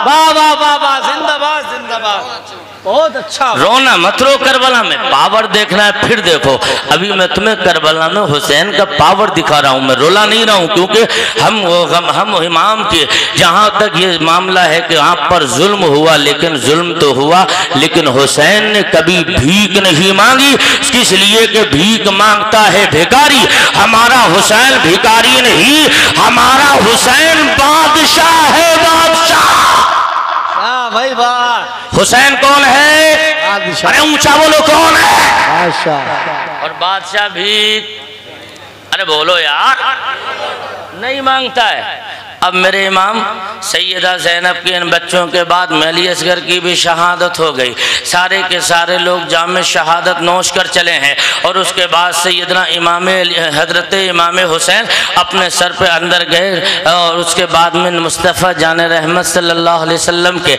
बाबा बाबा जिंदाबाद जिंदाबाद। बहुत अच्छा। रोना मत रो, करबला में पावर देखना है फिर देखो। अभी मैं तुम्हें करबला में हुसैन का पावर दिखा रहा हूँ, मैं रोला नहीं रहा हूँ, क्योंकि हम इमाम के जहाँ तक ये मामला है कि आप पर जुल्म हुआ, लेकिन जुल्म तो हुआ, लेकिन हुसैन ने कभी भीख नहीं मांगी, इसलिए कि भीख मांगता है भिखारी। हमारा हुसैन भिखारी नहीं, हमारा हुसैन बादशाह है, बादशाह। भाई वाह। हुसैन कौन है? अरे ऊंचा बोलो, कौन है? बादशाह। और बादशाह भी, अरे बोलो यार, नहीं मांगता है। अब मेरे इमाम सैयदा ज़ैनब के इन बच्चों के बाद अली असगर की भी शहादत हो गई। सारे के सारे लोग जाम शहादत नोश कर चले हैं। और उसके बाद सैयदना इमाम हजरत इमाम हुसैन अपने सर पे अंदर गए और उसके बाद में मुस्तफ़ा जान रहमत सल्लल्लाहु अलैहि वसल्लम के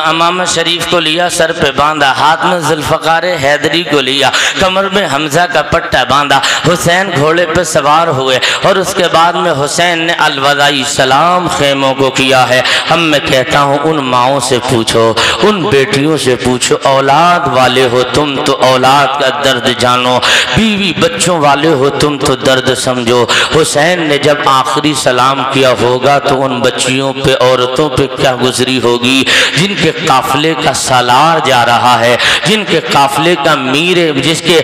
इमाम शरीफ को लिया, सर पे बांधा, हाथ में जुल्फ़कार हैदरी को लिया, कमर में हमजा का पट्टा बांधा, हुसैन घोड़े पे सवार हुए। और उसके बाद में हुसैन ने अलविदाई सलाम खेमों को किया है। हम मैं कहता हूँ उन माओं से पूछो, उन बेटियों से पूछो, औलाद वाले हो तुम तो औलाद का दर्द जानो, बीवी बच्चों वाले हो तुम तो दर्द समझो। हुसैन ने जब आखिरी सलाम किया होगा तो उन बच्चियों पे, औरतों पे क्या गुजरी होगी जिनके काफिले का सालार जा रहा है, जिनके काफिले का मीर, जिसके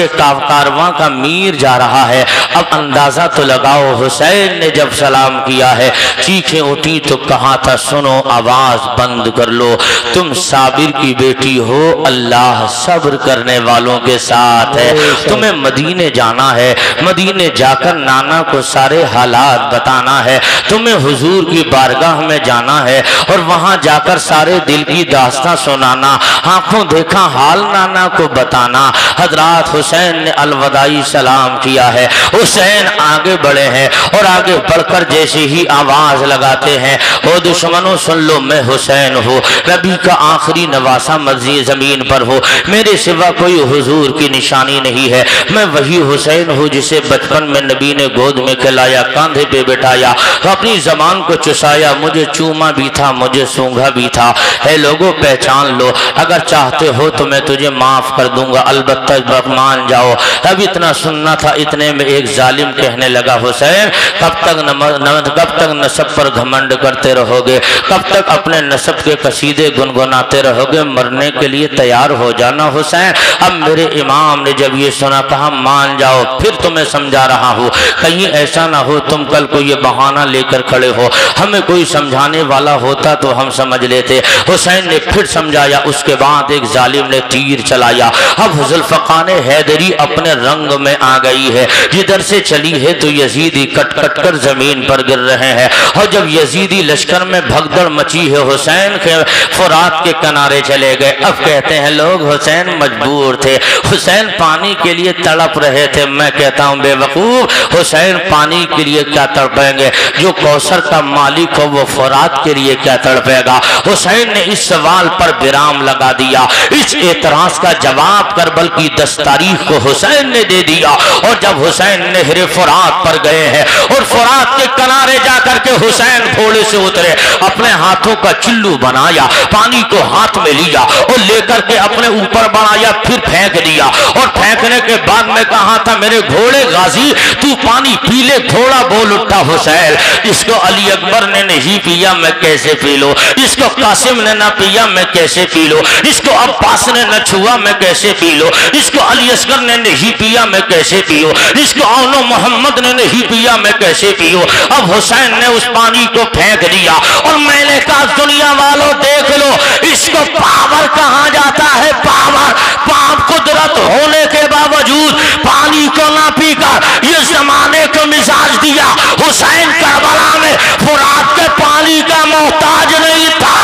कारवां का मीर जा रहा है। अब अंदाजा तो लगाओ, हुसैन ने जब सलाम किया है, चीखें उठी तो कहा था, सुनो आवाज बंद कर लो, तुम साबिर की बेटी हो, अल्लाह सब्र करने वालों के साथ है। तुम्हें मदीने जाना है, मदीने जाकर नाना को सारे हालात बताना है, तुम्हें हुजूर की बारगाह में जाना है और वहां जाकर सारे दिल की दास्तां सुनाना, आंखों देखा हाल नाना को बताना। हजरात हुसैन ने अलविदाई सलाम किया है, हुसैन आगे बढ़े हैं और आगे बढ़कर जैसे ही आवाज लगाते हैं, ओ दुश्मनों सुन लो, मैं हुसैन हूँ, नबी का आखिरी नवासा मर्जी जमीन पर हो, मेरे सिवा कोई हुजूर की निशानी नहीं है। मैं वही हुसैन हूँ जिसे बचपन में नबी ने गोद में खिलाया, कांधे पे बिठाया, अपनी जबान को चुसाया, मुझे चूमा भी था, मुझे सूंघा भी था। है लोगों पहचान लो, अगर चाहते हो तो मैं तुझे माफ कर दूंगा, अलबत्ता मान जाओ। अब इतना सुनना था, इतने में एक जालिम कहने लगा, हुसैन कब तक नसब पर घमंड करते रहोगे, कब तक अपने नसब के कसीदे गुनगुनाते रहोगे, मरने के लिए तैयार हो जाना हुसैन। अब मेरे इमाम ने जब ये सुना, कहा मान जाओ, फिर तुम्हें समझा रहा हूँ, कहीं ऐसा ना हो तुम कल को ये बहाना लेकर खड़े हो, हमें कोई समझाने वाला होता तो हम समझ लेते। हुसैन ने फिर समझाया, उसके बाद एक जालिम ने तीर चलाया। अब जुल्फ़कार हैदरी अपने रंग में आ गई है, जिधर से चली है तो यजीदी कट कट कर जमीन पर गिर रहे हैं। और जब यजीदी लश्कर में भगदड़ मची है, हुसैन के फुरात के किनारे चले गए। अब कहते हैं लोग हुसैन मजबूर थे, हुसैन पानी के लिए तड़प रहे थे। मैं कहता हूँ बेवकूफ, हुसैन पानी के लिए क्या तड़पेंगे, जो कौसर का मालिक हो वो फुरात के लिए क्या तड़पेगा। हुसैन ने इस सवाल पर विराम लगा दिया, इस एतराज का जवाब करबल की 10 तारीख को हुसैन ने दे दिया। और जब हुसैन नहरे फुरात पर गए हैं और फुरात के किनारे ले जाकर के हुसैन घोड़े से उतरे, अपने हाथों का चिल्लू बनाया, पानी को हाथ में लिया और लेकर के अपने ऊपर बढ़ाया, फिर फेंक दिया। और फेंकने के बाद में कहा था, मेरे घोड़े गाजी तू पानी पी ले। घोड़ा बोल उठा, हुसैन इसको अली अकबर ने नहीं पिया, मैं कैसे पी लो? इसको कासिम ने ना पिया, मैं कैसे पी लो? इसको अब्बास ने न छुआ, मैं कैसे पी लो? इसको अली असगर ने नहीं पिया, मैं कैसे पियो? इसको औनो मोहम्मद ने नहीं पिया, मैं कैसे पियो? अब हुसैन ने उस पानी को फेंक दिया और मैंने कहा, दुनिया वालों देख लो, इसको पावर कहा जाता है। पावर, पाप कुदरत होने के बावजूद पानी को ना पीकर ये जमाने को मिजाज दिया। हुसैन करबला में फुरात के पानी का मोहताज नहीं था।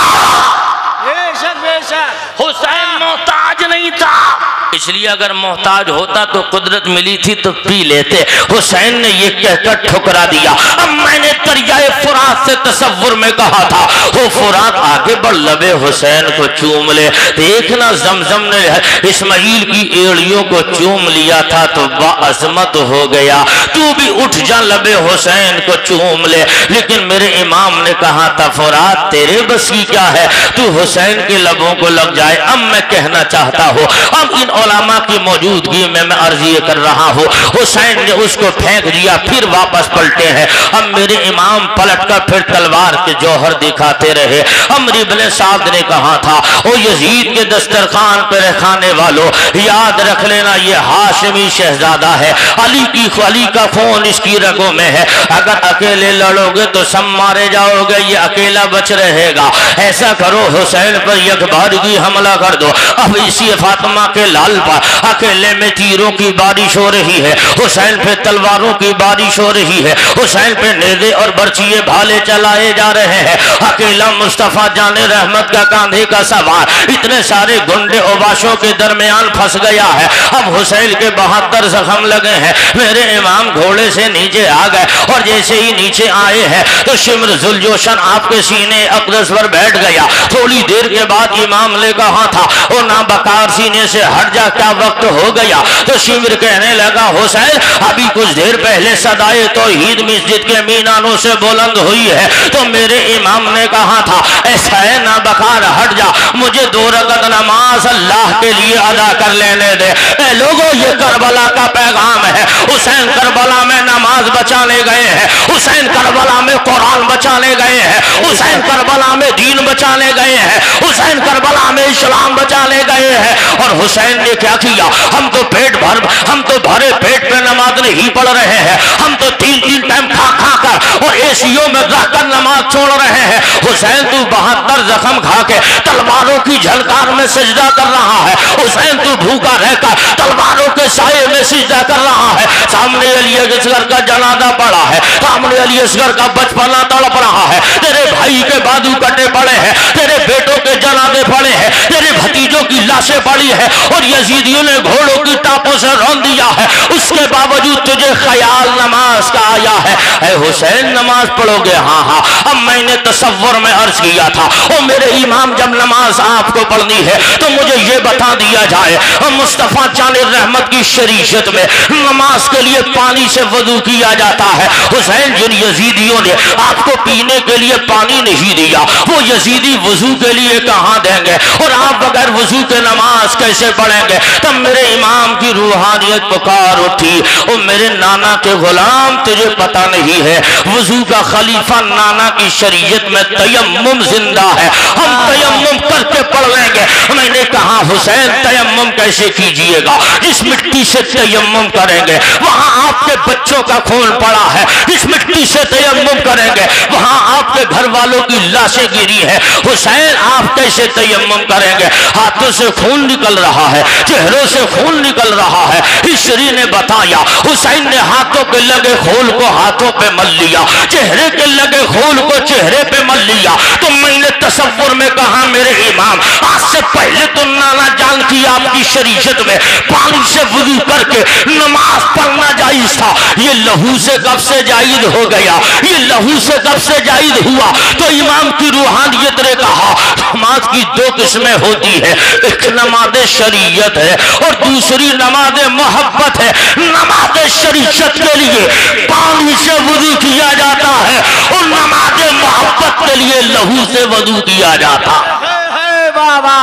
हुसैन मोहताज नहीं था, इसलिए अगर मोहताज होता तो कुदरत मिली थी तो पी लेते। हुसैन ने ये कहकर ठुकरा दिया। अब मैंने दरियाए फुरात से तसव्वुर में कहा था, वो फुरात आगे बढ़ लबे हुसैन को चूम ले। देखना जमजम ने इस्माइल की एड़ियों को चूम लिया था तो बाअज़मत हो गया, तू भी उठ जा लबे हुसैन को चूम ले। लेकिन मेरे इमाम ने कहा था, फुरात तेरे बस की क्या है, तू हुसैन के लबों को लग जाए। अब मैं कहना चाहता हूँ, अब इन उलमा की मौजूदगी में मैं अर्ज ये कर रहा हूँ, हुसैन ने उसको फेंक दिया, फिर वापस पलटे हैं। अब मेरे इमाम पलट कर फिर तलवार के जौहर दिखाते रहे। अमर इब्ने साद ने कहा था, ओ यजीद के दस्तरखान पर खाने वालों, याद रख लेना ये हाशमी शहजादा है, अली का खून इसकी रगों में है। अगर अकेले लड़ोगे तो सब मारे जाओगे, ये अकेला बच रहेगा। ऐसा करो, हुसैन पर यकबारगी हमला कर दो। अब इसी फातिमा के लाल पर अकेले में तीरों की बारिश हो रही है, हुसैन पे तलवारों की बारिश हो रही है, हुसैन पे नेज़े और बर्छिए भाले चलाए जा रहे हैं। अकेला मुस्तफा जाने रहमत का कांधे का सवार इतने सारे गुंडे ओबाशों के दरमियान फंस गया है। अब हुसैन के 72 जख्म लगे हैं। मेरे इमाम घोड़े से नीचे आ गए और जैसे ही नीचे आए हैं तो शिम्र जुलजोशन आपके सीने अक़दस पर बैठ गया। थोड़ी देर के बाद इमाम ने कहा था, ओ ना बकार सीने से हट जा, क्या वक्त हो गया? तो शिम्र कहने लगा, हुसैन अभी कुछ देर पहले सदाए तौहीद मस्जिद के मीनानों से बुलंद हुई है। तो मेरे इमाम ने कहा था, ऐसा है ना बकार हट जा, मुझे 2 रकअत नमाज अल्लाह के लिए अदा कर लेने दे। लोगों, ये करबला का पैगाम है। हुसैन करबला में नमाज बचाने गए हैं, हुसैन करबला में कुरान बचाने गए हैं, हुसैन करबला में दीन बचाने गए हैं, हुसैन करबला में इस्लाम बचाने गए हैं। और हुसैन ने क्या किया, हम तो भरे पेट पे नमाज नहीं पढ़ रहे हैं, हम तो 3-3 टाइम खा कर और एसियों में रहकर नमाज छोड़ रहे हैं। हुसैन तू 72 जख्म खा के तलवारों की झलकार में सजदा कर रहा है, हुसैन तू भूखा रहकर तलवारों के साये में सजदा कर रहा है। सामने अली असगर का जनाजा पड़ा है, सामने अली असगर का बचपना तड़प रहा है, तेरे भाई के बाजू कटे पड़े हैं, तेरे बेटों के जनाजे पड़े हैं, तेरे भतीजों की लाशें पड़ी है और यजीदियों ने घोड़ों की टापों से रौंद दिया है। उसके बावजूद तुझे ख्याल नमाज का आया है, ऐ हुसैन नमाज पढ़ोगे? हाँ हाँ। अब मैंने तसव्वुर में अर्ज किया था, ओ मेरे इमाम जब नमाज आपको पढ़नी है तो मुझे ये बता दिया जाए, मुस्तफा जाने रहमत की शरीयत में नमाज के लिए पानी से वजू किया जाता है। हुसैन, जिन यजीदियों ने आपको पीने के लिए पानी नहीं दिया, वो यजीदी वजू के लिए कहाँ देंगे? और आप बगैर वजू के नमाज कैसे पढ़ेंगे? तब मेरे इमाम की रूहानियत पुकार उठी, ओ मेरे नाना के गुलाम, तुझे पता नहीं है वजू का खलीफा नाना की शरीयत में तयम्मुम जिंदा है, हम तयम्मुम करके पढ़ लेंगे। मैंने कहा, हुसैन तयम्मुम कैसे कीजिएगा? जिस मिट्टी से तयम्मुम करेंगे वहां आपके बच्चों का खून पड़ा है, जिस मिट्टी से तयम्मुम करेंगे वहां आपके घर वालों की लाशें गिरी है। हुसैन, आप कैसे तयम्मुम करेंगे? हाथों से खून निकल रहा है, चेहरों से खून निकल रहा है। हिस्ट्री ने बताया, हुसैन ने हाथों के लगे खून को हाथों पे मल लिया, चेहरे के लगे खून को चेहरे पे मल लिया। तो मैंने तसव्वुर में कहा, मेरे इमाम, आज से पहले तो नाना जान की आपकी शरीयत में पानी से वुजू करके नमाज पढ़ना जायज था, ये लहू से कब से जायज हो गया? ये लहू से कब से जायज हुआ? तो इमाम की रूहानियत ने कहा, नमाज की 2 किस्में होती है, एक नमाज शरीयत है और दूसरी नमाज मोहब्बत है। नमाज शरीयत के लिए पानी से वुजू किया जाता है लहू से वजू किया जाता। बाबा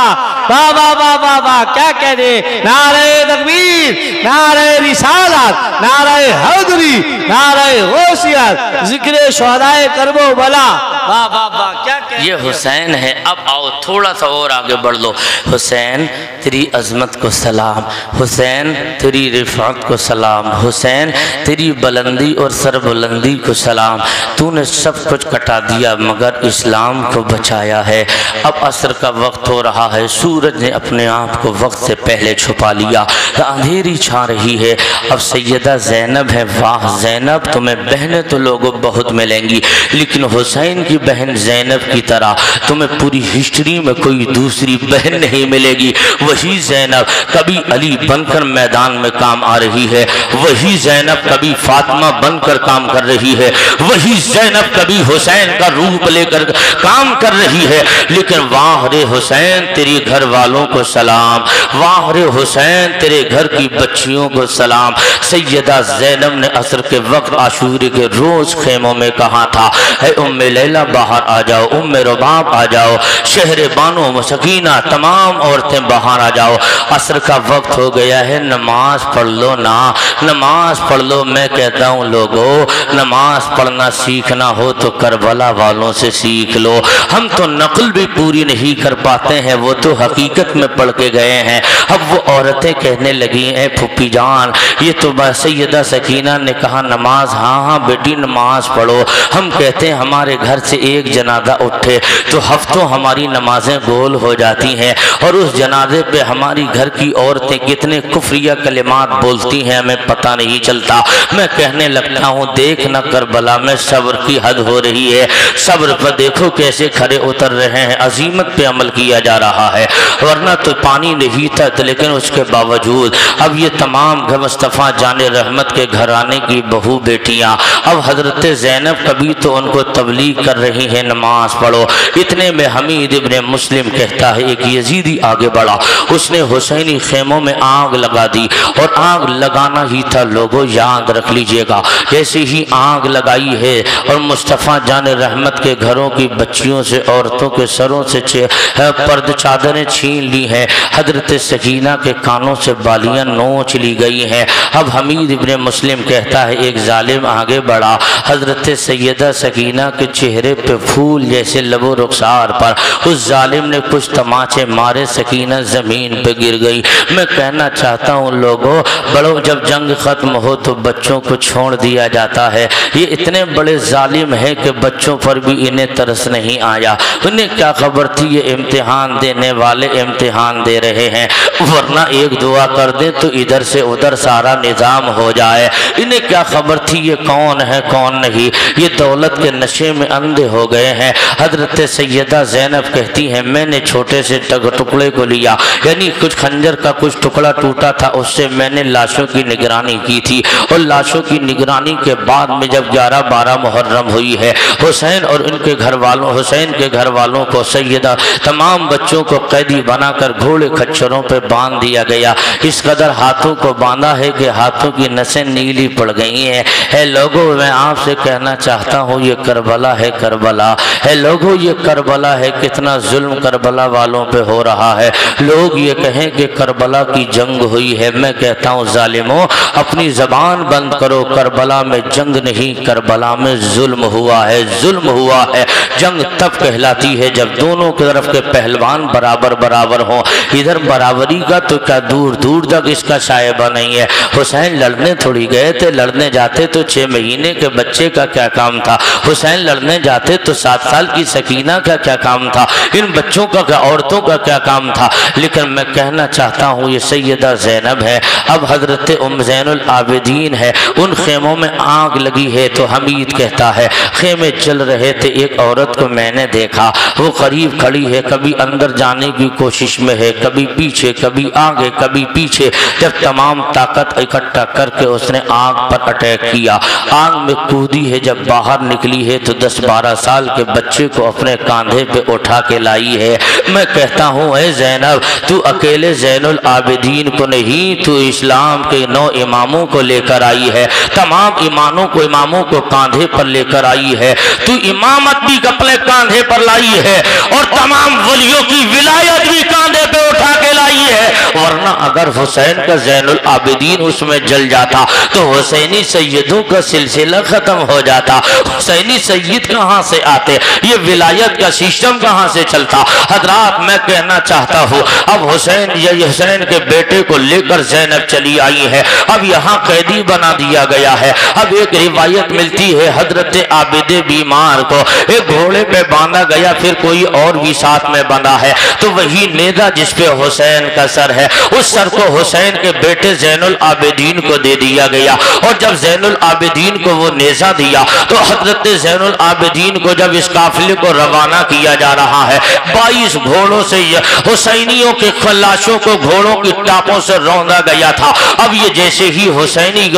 बाबा बाबा वाह, क्या कह दे। नारे तकबीर, नारे रिसालत, नारे हैदरी, नारे गौसियत, जिक्र शुहदाए करबो बला। वाह वाह वाह, क्या कह। ये हुसैन है। अब आओ थोड़ा सा और आगे बढ़ लो। हुसैन तेरी अजमत को सलाम, हुसैन तेरी रिफात को सलाम, हुसैन तेरी बुलंदी और सरबुलंदी को सलाम। तूने सब कुछ कटा दिया मगर इस्लाम को बचाया है। अब असर का वक्त हो रहा है, सूरज ने अपने आप को वक्त से पहले छुपा लिया, अंधेरी छा रही है। अब सैयदा ज़ैनब है। वाह ज़ैनब, तुम्हें बहनें तो लोगों बहुत मिलेंगी, लेकिन हुसैन की बहन ज़ैनब की तरह तुम्हें पूरी हिस्ट्री में कोई दूसरी बहन नहीं मिलेगी। वही ज़ैनब कभी अली बनकर मैदान में काम आ रही है, वही ज़ैनब कभी फातिमा बनकर काम कर रही है, वही ज़ैनब कभी हुसैन का रूप लेकर काम कर रही है। लेकिन वाह रे हुसैन तेरी घर वालों को सलाम, वाह रे हुसैन तेरे घर की बच्चियों को सलाम। सैयदा ज़ैनब ने असर के वक्त आशूरे के रोज खेमों में कहा था, है उम्मे लैला बाहर आ जाओ, उम्मे रुबाब आ जाओ, शहर बानो सकीना तमाम औरतें बाहर आ जाओ। असर का वक्त हो गया है, नमाज पढ़ लो ना, नमाज पढ़ लो। मैं कहता हूँ लोगों, नमाज पढ़ना सीखना हो तो करबला वालों से सीख लो। हम तो नकल भी पूरी नहीं कर पाते हैं, वो तो हकीकत में पढ़ के गए हैं। अब वो औरतें कहने लगी हैं, फुप्पी जान ये तो सैयदा सकीना ने कहा नमाज, हाँ हाँ बेटी नमाज पढ़ो। हम कहते हैं हमारे घर से एक जनाजा उठे तो हफ्तों हमारी नमाजें गोल हो जाती हैं, और उस जनाजे पे हमारी घर की औरतें कितने कुफ्रिया कलिमात बोलती हैं हमें पता नहीं चलता। मैं कहने लगता हूँ देख न करबला में सब्र की हद हो रही है, सब्र पर देखो कैसे खड़े उतर रहे हैं, अजीमत पे अमल किया जा रहा है। वरना तो पानी नहीं था, लेकिन उसके बावजूद अब ये तमाम मुस्तफ़ा जाने रहमत के घराने की बहू बेटियां अब हजरत ज़ैनब कभी तो उनको तबलीग कर रही हैं नमाज पढ़ो। इतने में हमीद इब्ने मुस्लिम कहता है एक यजीदी आगे बढ़ा, उसने हुसैनी खेमों में आग लगा दी, और आग लगाना ही था लोगों याद रख लीजिएगा। जैसे ही आग लगाई है और मुस्तफ़ा जाने रहमत के घरों की बच्चियों से औरतों के सरों से पर्द चादरें छीन ली हैं, हजरत सकीना के कानों से बालियां नोच ली गई हैं। अब हमीद इब्ने मुस्लिम कहता है एक जालिम आगे बढ़ा, हजरत सैयदा सकीना के चेहरे पे फूल जैसे लबो रुखसार पर उस जालिम ने कुछ तमाचे मारे, सकीना जमीन पे गिर गई। मैं कहना चाहता हूँ लोगों, बड़ों जब जंग खत्म हो तो बच्चों को छोड़ दिया जाता है। ये इतने बड़े जालिम हैं कि बच्चों पर भी इन्हें तरस नहीं आया। उन्हें क्या खबर थी ये इम्तिहान देने वाले इम्तिहान दे रहे हैं, वरना एक दुआ कर दे तो इधर से उधर सारा निज़ाम हो जाए। इन्हें क्या खबर थी ये कौन है कौन नहीं, ये दौलत के नशे में अंधे हो गए हैं। हजरत सैयदा ज़ैनब कहती हैं मैंने छोटे से टुकड़े को लिया, यानी कुछ खंजर का कुछ टुकड़ा टूटा था, उससे मैंने लाशों की निगरानी की थी, और लाशों की निगरानी के बाद में जब 11-12 मुहर्रम हुई है, हुसैन और उनके घर वालों हुसैन के घर वालों को सैयदा तमाम बच्चों को कैदी बनाकर घोड़े खच्चरों पर बांध दिया गया। इस कदर हाथों को बांधा है कि हाथों की नसें नीली पड़ गई हैं। है लोगों, मैं आपसे कहना चाहता हूँ ये करबला है, करबला है लोगों, ये करबला है। कितना जुल्म करबला वालों पे हो रहा है। लोग ये कहें कि करबला की जंग हुई है, मैं कहता हूँ जालिमों अपनी ज़बान बंद करो। करबला में जंग नहीं, करबला में जुल्म हुआ है, जुल्म हुआ है। जंग तब कहलाती है जब दोनों की तरफ के पहलवान बराबर बराबर हों। इधर बराबरी का तो क्या दूर दूर तक इसका शायबा नहीं है। हुसैन लड़ने थोड़ी गए थे, लड़ने जाते तो 6 महीने के बच्चे का क्या काम था, हुसैन लड़ने जाते तो 7 साल की सकीना का क्या काम था, इन बच्चों का क्या औरतों का क्या काम था। लेकिन मैं कहना चाहता हूँ ये सैयदा ज़ैनब है, अब हजरत ज़ैनुल आबिदीन है, उन खेमों में आग लगी है। तो हमीद कहता है खेमे चल रहे थे, एक औरत को मैंने देखा, वो करीब खड़ी है, कभी अंदर जाने की कोशिश में है, कभी पीछे, कभी आगे, कभी पीछे। जब तमाम ताकत इकट्ठा करके उसने आग पर अटैक किया, आग में कूदी है, जब बाहर निकली है तो 10-12 साल के बच्चे को अपने कांधे पे उठा के लाई है। मैं कहता हूँ ऐ ज़ैनब, तू अकेले ज़ैनुल आबिदीन को नहीं, तू इस्लाम के 9 इमामों को लेकर आई है, तमाम इमामों को कांधे पर लेकर आई लाई है, तू इमामत भी अपने कांधे पर लाई है और तमाम वलियों की विलायत भी कांधे पे उठा के लाई है। वरना अगर हुसैन का ज़ैनुल आबिदीन उसमें जल जाता तो हुसैनी सैयदों का सिलसिला खत्म हो जाता। हुसैनी सैयद कहाँ से आते, ये विलायत का सिस्टम कहाँ से चलता। हजरात, मैं कहना चाहता हूँ अब हुसैन के बेटे को लेकर ज़ैनब चली आई है, अब यहाँ कैदी बना दिया गया है। अब एक रिवायत मिलती है हजरत आबिदे बीमार को एक घोड़े पे बांधा गया, फिर कोई और भी साथ में बंधा है, तो वही नेजा जिस पे हुसैन का सर है उस सर को हुसैन के बेटे ज़ैनुल आबिदीन को दे दिया गया। और जब ज़ैनुल आबिदीन को वो नेजा दिया तो हजरत ज़ैनुल आबिदीन को जब इस काफिले को रवाना किया जा रहा है, 22 घोड़ों से हुसैनियों के खलाशों को घोड़ों की टापों से रौंदा गया था। अब ये जैसे ही हुसैनी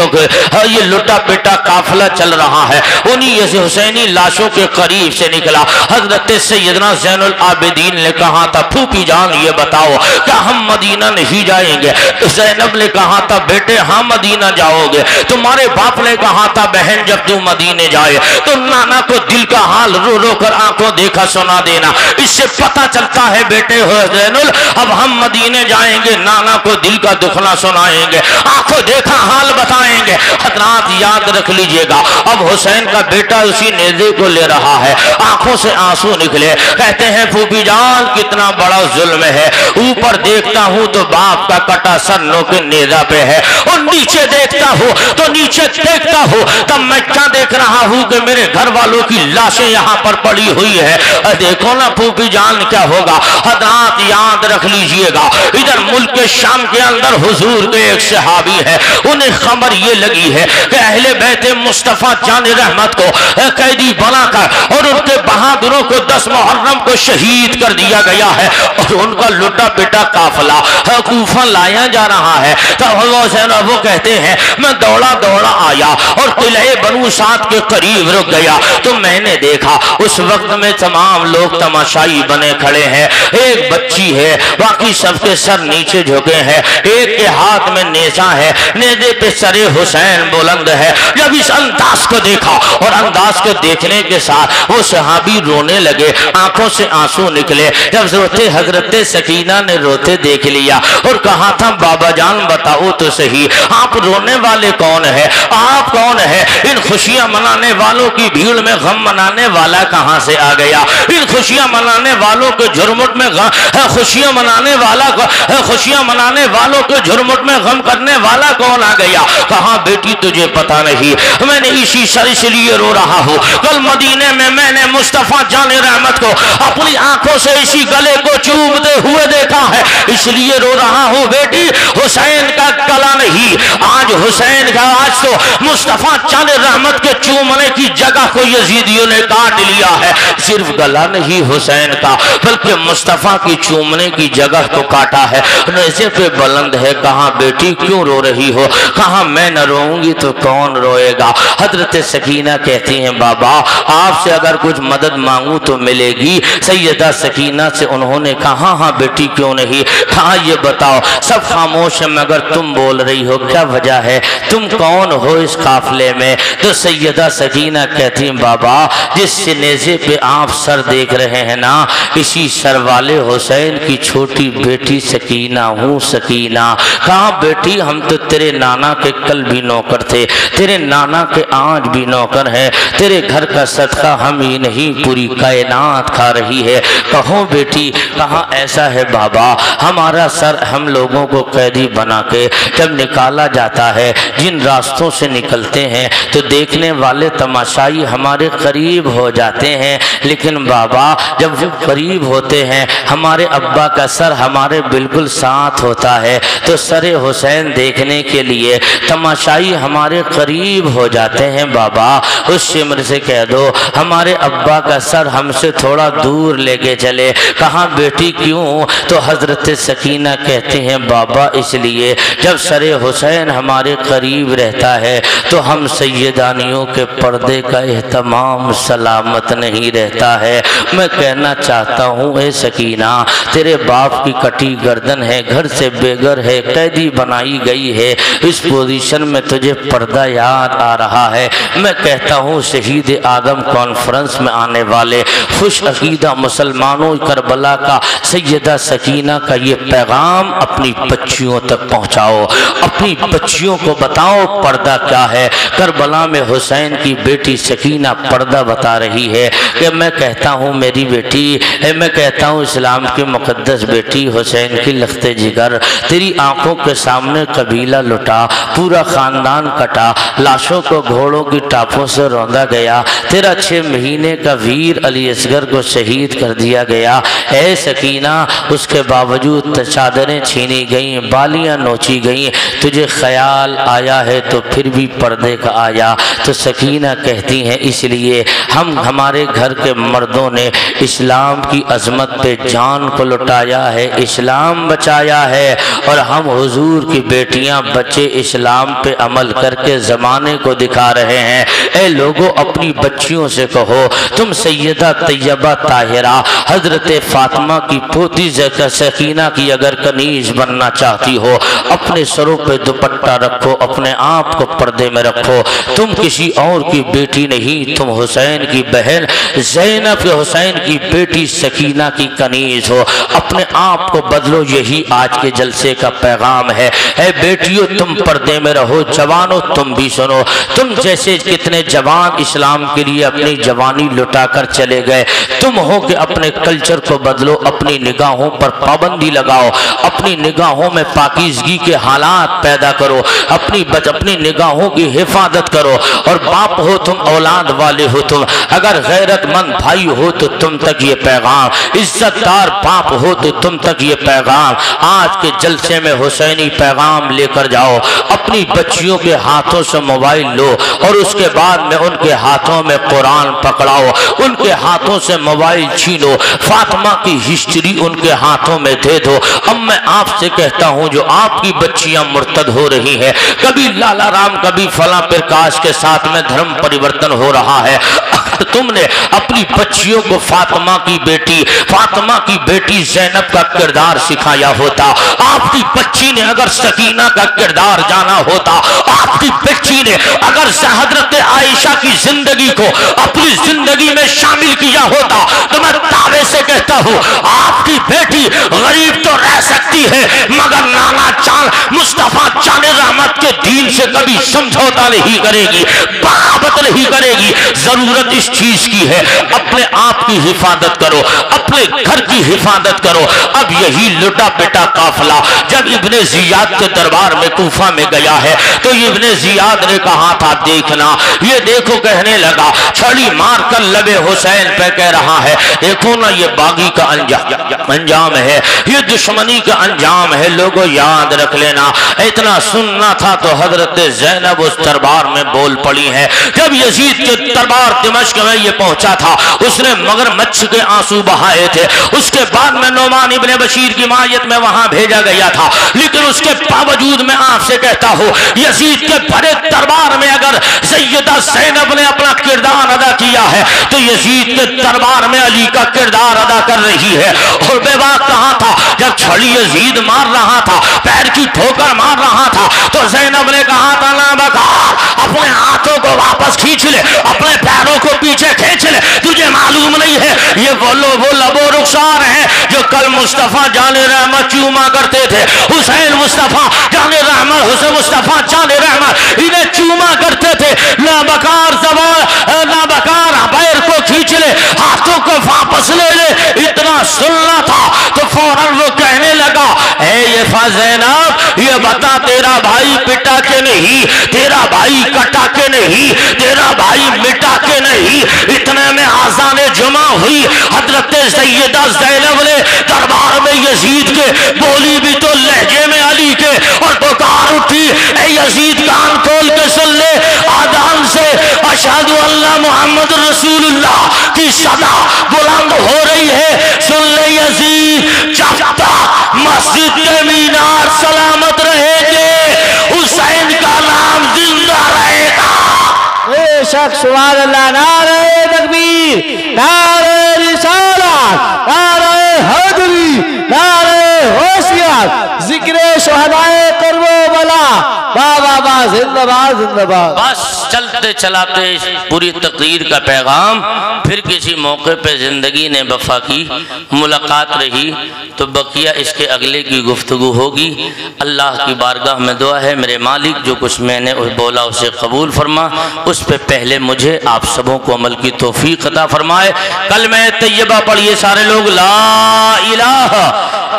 ये लुटा पिटा काफिला चल रहा है, उन्हीं हुसैनी लाशों के करीब से निकला। हजरत सैयदना ज़ैनुल आबिदीन ने कहा था, फूफी जान ये बताओ क्या हम मदीना नहीं जाएंगे? तो ज़ैनब ने कहा था, बेटे हाँ मदीना जाओगे। तुम्हारे बाप ने कहा था, बहन जब तू मदीने जाए तो नाना को दिल का हाल रो रो कर आंखों देखा सुना देना। इससे पता चलता है बेटे हो ज़ैनुल, अब हम मदीने जाएंगे, नाना को दिल का दुखना सुनाएंगे, आंखों देखा हाल बताएंगे। हजरात याद रख लीजिएगा, अब हुसैन का बेटा उसी नेज़े को ले रहा है, आंखों से आंसू निकले। कहते हैं फूफी जान कितना बड़ा जुल्म है, ऊपर देखता हूँ तो बाप का कटा सर के नेज़ा पे है, और नीचे देखता हूँ तो नीचे देखता हूँ तब मैं क्या देख रहा हूँ कि मेरे घर वालों की लाशें यहाँ पर पड़ी हुई है। देखो ना फूफी जान क्या होगा। हजरात याद रख लीजिएगा, इधर मुल्क शाम के अंदर हुजूर के एक सहाबी है, उन्हें खबर ये लगी है कि अहले बैत मुस्तफा जान रहमत को कैदी बनाकर और उनके बहादुरों को 10 मुहर्रम को शहीद कर दिया गया है, और उनका लुटा पिटा काफिला कूफा लाया जा रहा है। तो वो कहते हैं मैं दौड़ा दौड़ा आया और किले बनु साद के करीब रुक गया, तो मैंने देखा उस वक्त में तमाम लोग तमाशाई बने खड़े हैं। एक बच्ची है, बाकी सबके सर नीचे झुके हैं, एक के हाथ में नेजा है, नेजे पे सरे हुसैन बुलंद है। जब इस अंदाज को देखा और अंदाज को देखने के साथ वो सहाबी रोने लगे, आंखों से आंसू निकले। जब रोते हजरत सकीना ने रोते देख लिया और कहा था बाबा जान बताओ तो सही, आप रोने वाले कौन है, आप कौन है? इन खुशियां मनाने वालों की भीड़ में गम मनाने वाला कहां से आ गया? इन खुशियां मनाने वालों के झुरमुट में खुशियां मनाने वालों के झुरमुट में गम करने वाला कौन आ गया? कहा बेटी तुझे पता नहीं, मैंने इसी सर इसलिए रो रहा हूँ, कल मदीने में मैंने मुस्तफा जाने रहमत को अपनी आंखों से इसी गले को चूमते हुए देखा है, इसलिए रो रहा हूँ बेटी। हुसैन का गला नहीं, आज हुसैन का, आज तो मुस्तफा जाने रहमत के चूमने की जगह को यजीदियों ने काट लिया है। सिर्फ गला नहीं हुसैन का, बल्कि मुस्तफा की चूमने की जगह को काटा है। नेज़े पे बुलंद है। कहा बेटी क्यों रो रही हो? कहा मैं न रोऊंगी तो कौन रोएगा? हजरत सकीना कहती हैं बाबा आपसे अगर कुछ मदद मांगू तो मिलेगी। सैयदा सकीना से उन्होंने कहा हाँ बेटी क्यों नहीं। कहा ये बताओ सब खामोश है मगर तुम बोल रही हो, क्या वजह है? तुम कौन हो इस काफिले में? तो सैयदा सकीना कहती हैं बाबा जिस नेज़े पे आप सर देख रहे हैं ना, इसी सर वाले हुसैन की छोटी बेटी सकीना हूँ। सकीना कहा बेटी हम तो तेरे नाना के कल भी नौकर थे, तेरे नाना के आज भी नौकर हैं, तेरे घर का सदका हम ही नहीं पूरी कायनात खा रही है। कहो बेटी। कहा ऐसा है बाबा हमारा सर हम लोगों को कैदी बना के जब निकाला जाता है, जिन रास्तों से निकलते हैं तो देखने वाले तमाशाई हमारे करीब हो जाते हैं, लेकिन बाबा जब वो करीब होते हैं हमारे अब्बा का सर हमारे बिल्कुल साथ होता है, तो सरे हुसैन देखने के लिए तमाशाई हमारे करीब हो जाते हैं। बाबा उस सिमर से कह दो हमारे अब्बा का सर हमसे थोड़ा दूर लेके चले। कहा बेटी क्यों? तो हजरत सकीना कहते हैं बाबा इसलिए जब सरे हुसैन हमारे करीब रहता है तो हम सैयदानियों के पर्दे का एहतमाम सलामत नहीं रहता है। मैं कहना चाहता हूँ ए सकीना तेरे बाप की कटी गर्दन है, घर से बेघर है, कैदी बनाई गई है, इस पोजीशन में तुझे पर्दा याद आ रहा है। मैं कहता हूँ शहीद आदम कॉन्फ्रेंस में आने वाले खुश अकीदा मुसलमानों करबला का सैयदा सकीना का ये पैगाम अपनी बच्चियों तक पहुँचाओ, अपनी बच्चियों को बताओ पर्दा क्या है। करबला में हुसैन की बेटी सकीना पर्दा बता रही है कि मैं कहता हूँ मेरी बेटी, मैं कहता हूँ इस्लाम की मुक़द्दस बेटी हुसैन की लख्ते जिगर, तेरी आंखों के सामने कबीला लुटा, पूरा खानदान कटा, लाशों को घोड़ों की टापों से रौंदा गया, तेरा 6 महीने का वीर अली असगर को शहीद कर दिया गया। ऐ सकीना, उसके बावजूद चादरें छीनी गई, बालियां नोची गई, तुझे ख्याल आया है तो फिर भी पर्दे का आया। तो सकीना कहती हैं इसलिए हमारे घर के मर्दों ने इस्लाम की अजमत पे जान को लुटाया है, इस्लाम बचाया है, और हम हुजूर की बेटियां बच्चे इस्लाम पे अमल करके ज़माने को दिखा रहे हैं। ए लोगों, अपनी बच्चियों से कहो तुम सैयदा तैयबा ताहिरा हजरत फातिमा की पोती सकीना की अगर कनीज बनना चाहती हो, अपने सरों पे दुपट्टा रखो, अपने आप को पर्दे में रखो। तुम किसी और की बेटी नहीं, तुम हुसैन की बहन ज़ैनब के हुसैन की बेटी सकीना की कनीज हो, अपने आप को बदलो, यही आज के जलसे का पैगाम है। ऐ बेटियों, तुम पर्दे में रहो, जवानों तुम भी सुनो, तुम जैसे कितने जवान इस्लाम के लिए अपनी जवानी लुटाकर चले गए, तुम हो कि अपने कल्चर को बदलो, अपनी निगाहों पर पाबंदी लगाओ, अपनी निगाहों में पाकीज़गी के हालात पैदा करो, अपनी निगाहों की हिफाजत करो। और बाप हो तुम, औलाद वाले हो तुम, अगर गैरतमंद भाई हो तो तुम तक ये पैगाम, इज्जतदार बाप हो तो तुम तक ये पैगाम, आज के जलसे में हुसैनी पैगाम लेकर जाओ। अपनी बच्चियों के हाथों से मोबाइल लो और उसके बाद में उनके हाथों में कुरान पकड़ाओ, उनके हाथों से मोबाइल छीनो, फातिमा की हिस्ट्री उनके हाथों में दे दो। अब मैं आपसे कहता हूं, जो आपकी बच्चियां मुर्तद हो रही हैं, कभी लाला राम कभी फला प्रकाश के साथ में धर्म परिवर्तन हो रहा है, तुमने अपनी बच्चियों को फातिमा की बेटी ज़ैनब का किरदार सिखाया होता, आपकी बच्ची ने अगर सकीना का किरदार जाना होता, आपकी बच्ची ने अगर हज़रत आयशा की जिंदगी को अपनी जिंदगी में शामिल किया होता, तो मैं दावे से कहता हूँ आपकी बेटी गरीब तो रह सकती है मगर नाना चांद मुस्तफा चांद रहमत के दीन से कभी समझौता नहीं करेगी, बगावत नहीं करेगी। जरूरत इस चीज की है, अपने आप की हिफाजत करो, अपने घर की हिफाजत करो। अब यही लुटा पिटा काफिला जब इब्ने जियाद के दरबार में कूफा में गया है, तो इब्ने जियाद ने कहा था देखना, ये देखो, कहने लगा, छड़ी मार कर लबे हुसैन पे कह रहा है, देखो ना ये बागी का अंजाम है, ये दुश्मनी का अंजाम है, लोगों याद रख लेना। इतना सुनना था तो हजरत ज़ैनब उस दरबार में बोल पड़ी है। जब यजीद के दरबार दिमश्क में ये पहुंचा था, उसने मगरमच्छ के आंसू बहाए थे, उसके बाद में नोमान इब्ने बशीर की मायत में वहां भेजा गया था, लेकिन उसके बावजूद मैं आपसे कहता हूं, यजीद के बड़े दरबार में अगर सैयदा ज़ैनब ने अपना किरदार अदा किया है, तो यजीद के दरबार में अली का किरदार अदा कर रही है। और बेबाक कहां था जब छड़ी यजीद मार रहा था, पैर की ठोकर मार रहा था, तो ज़ैनब ने कहा था ना बकार, अपने हाथों को वापस खींच ले, अपने पैरों को पीछे खींच ले, तुझे मालूम नहीं है ये वो लबो रुखसार हैं जो कल मुस्तफा जाने रहमत चूमा करते थे, हुसैन मुस्तफा जाने रहमत, हुसैन मुस्तफा जाने रहमत इन्हें चूमा करते थे। ना बकार जबान, ना बकार पैर को खींच ले, हाथों को वापस ले ले, इतना सुनना था तो फौरन वो कहने लगा, ए ये ज़ैनब, ये बता तेरा भाई पिटा के नहीं, तेरा भाई कटा के नहीं, तेरा भाई मिटा के नहीं। इतने में आज़ान जुमा हुई, हजरत सैयदा ज़ैनब ने दरबार में यजीद के बोली भी तो लहजे में अली के, और पुकार उठी, ए यजीद कान खोल के सुन ले, आदान से अशहदु अल्लाह मुहम्मद रसूलुल्लाह की सदा बुलंद हो रही है। सुन ले यजीद, जब तक मस्जिद के मीनार सलामत रहेंगे, हुसैन का नाम जिंदा रहेगा। बेशक सुभान अल्लाह, नारे तकबीर, नारे रिसालत, नारे हैदरी, नारे होशियार, जिक्र शुहदाए करबो बला, वाह वाह वाह। जिंदाबाद जिंदाबाद जिंदाबाद। बस चलते चलाते पूरी तकरीर का पैगाम, फिर किसी मौके पे जिंदगी ने वफा की, मुलाकात रही तो बकिया इसके अगले की गुफ्तगू होगी। अल्लाह की बारगाह में दुआ है मेरे मालिक जो कुछ मैंने बोला उसे कबूल फरमा, उस पे पहले मुझे आप सबों को अमल की तौफीक अता फरमाए। कलमे तैयबा पढ़िए सारे लोग, ला इलाहा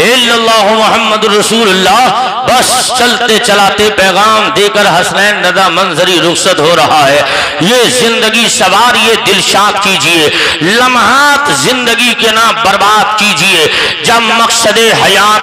इल्लल्लाह मुहम्मदुर रसूलुल्लाह। बस चलते चलाते पैगाम देकर हसनैन रज़ा मंजरी रुखसत हो रहा है। ये जिंदगी सवारिए दिलशाद कीजिए, लम्हात जिंदगी के ना बर्बाद कीजिए। जब मकसद हयात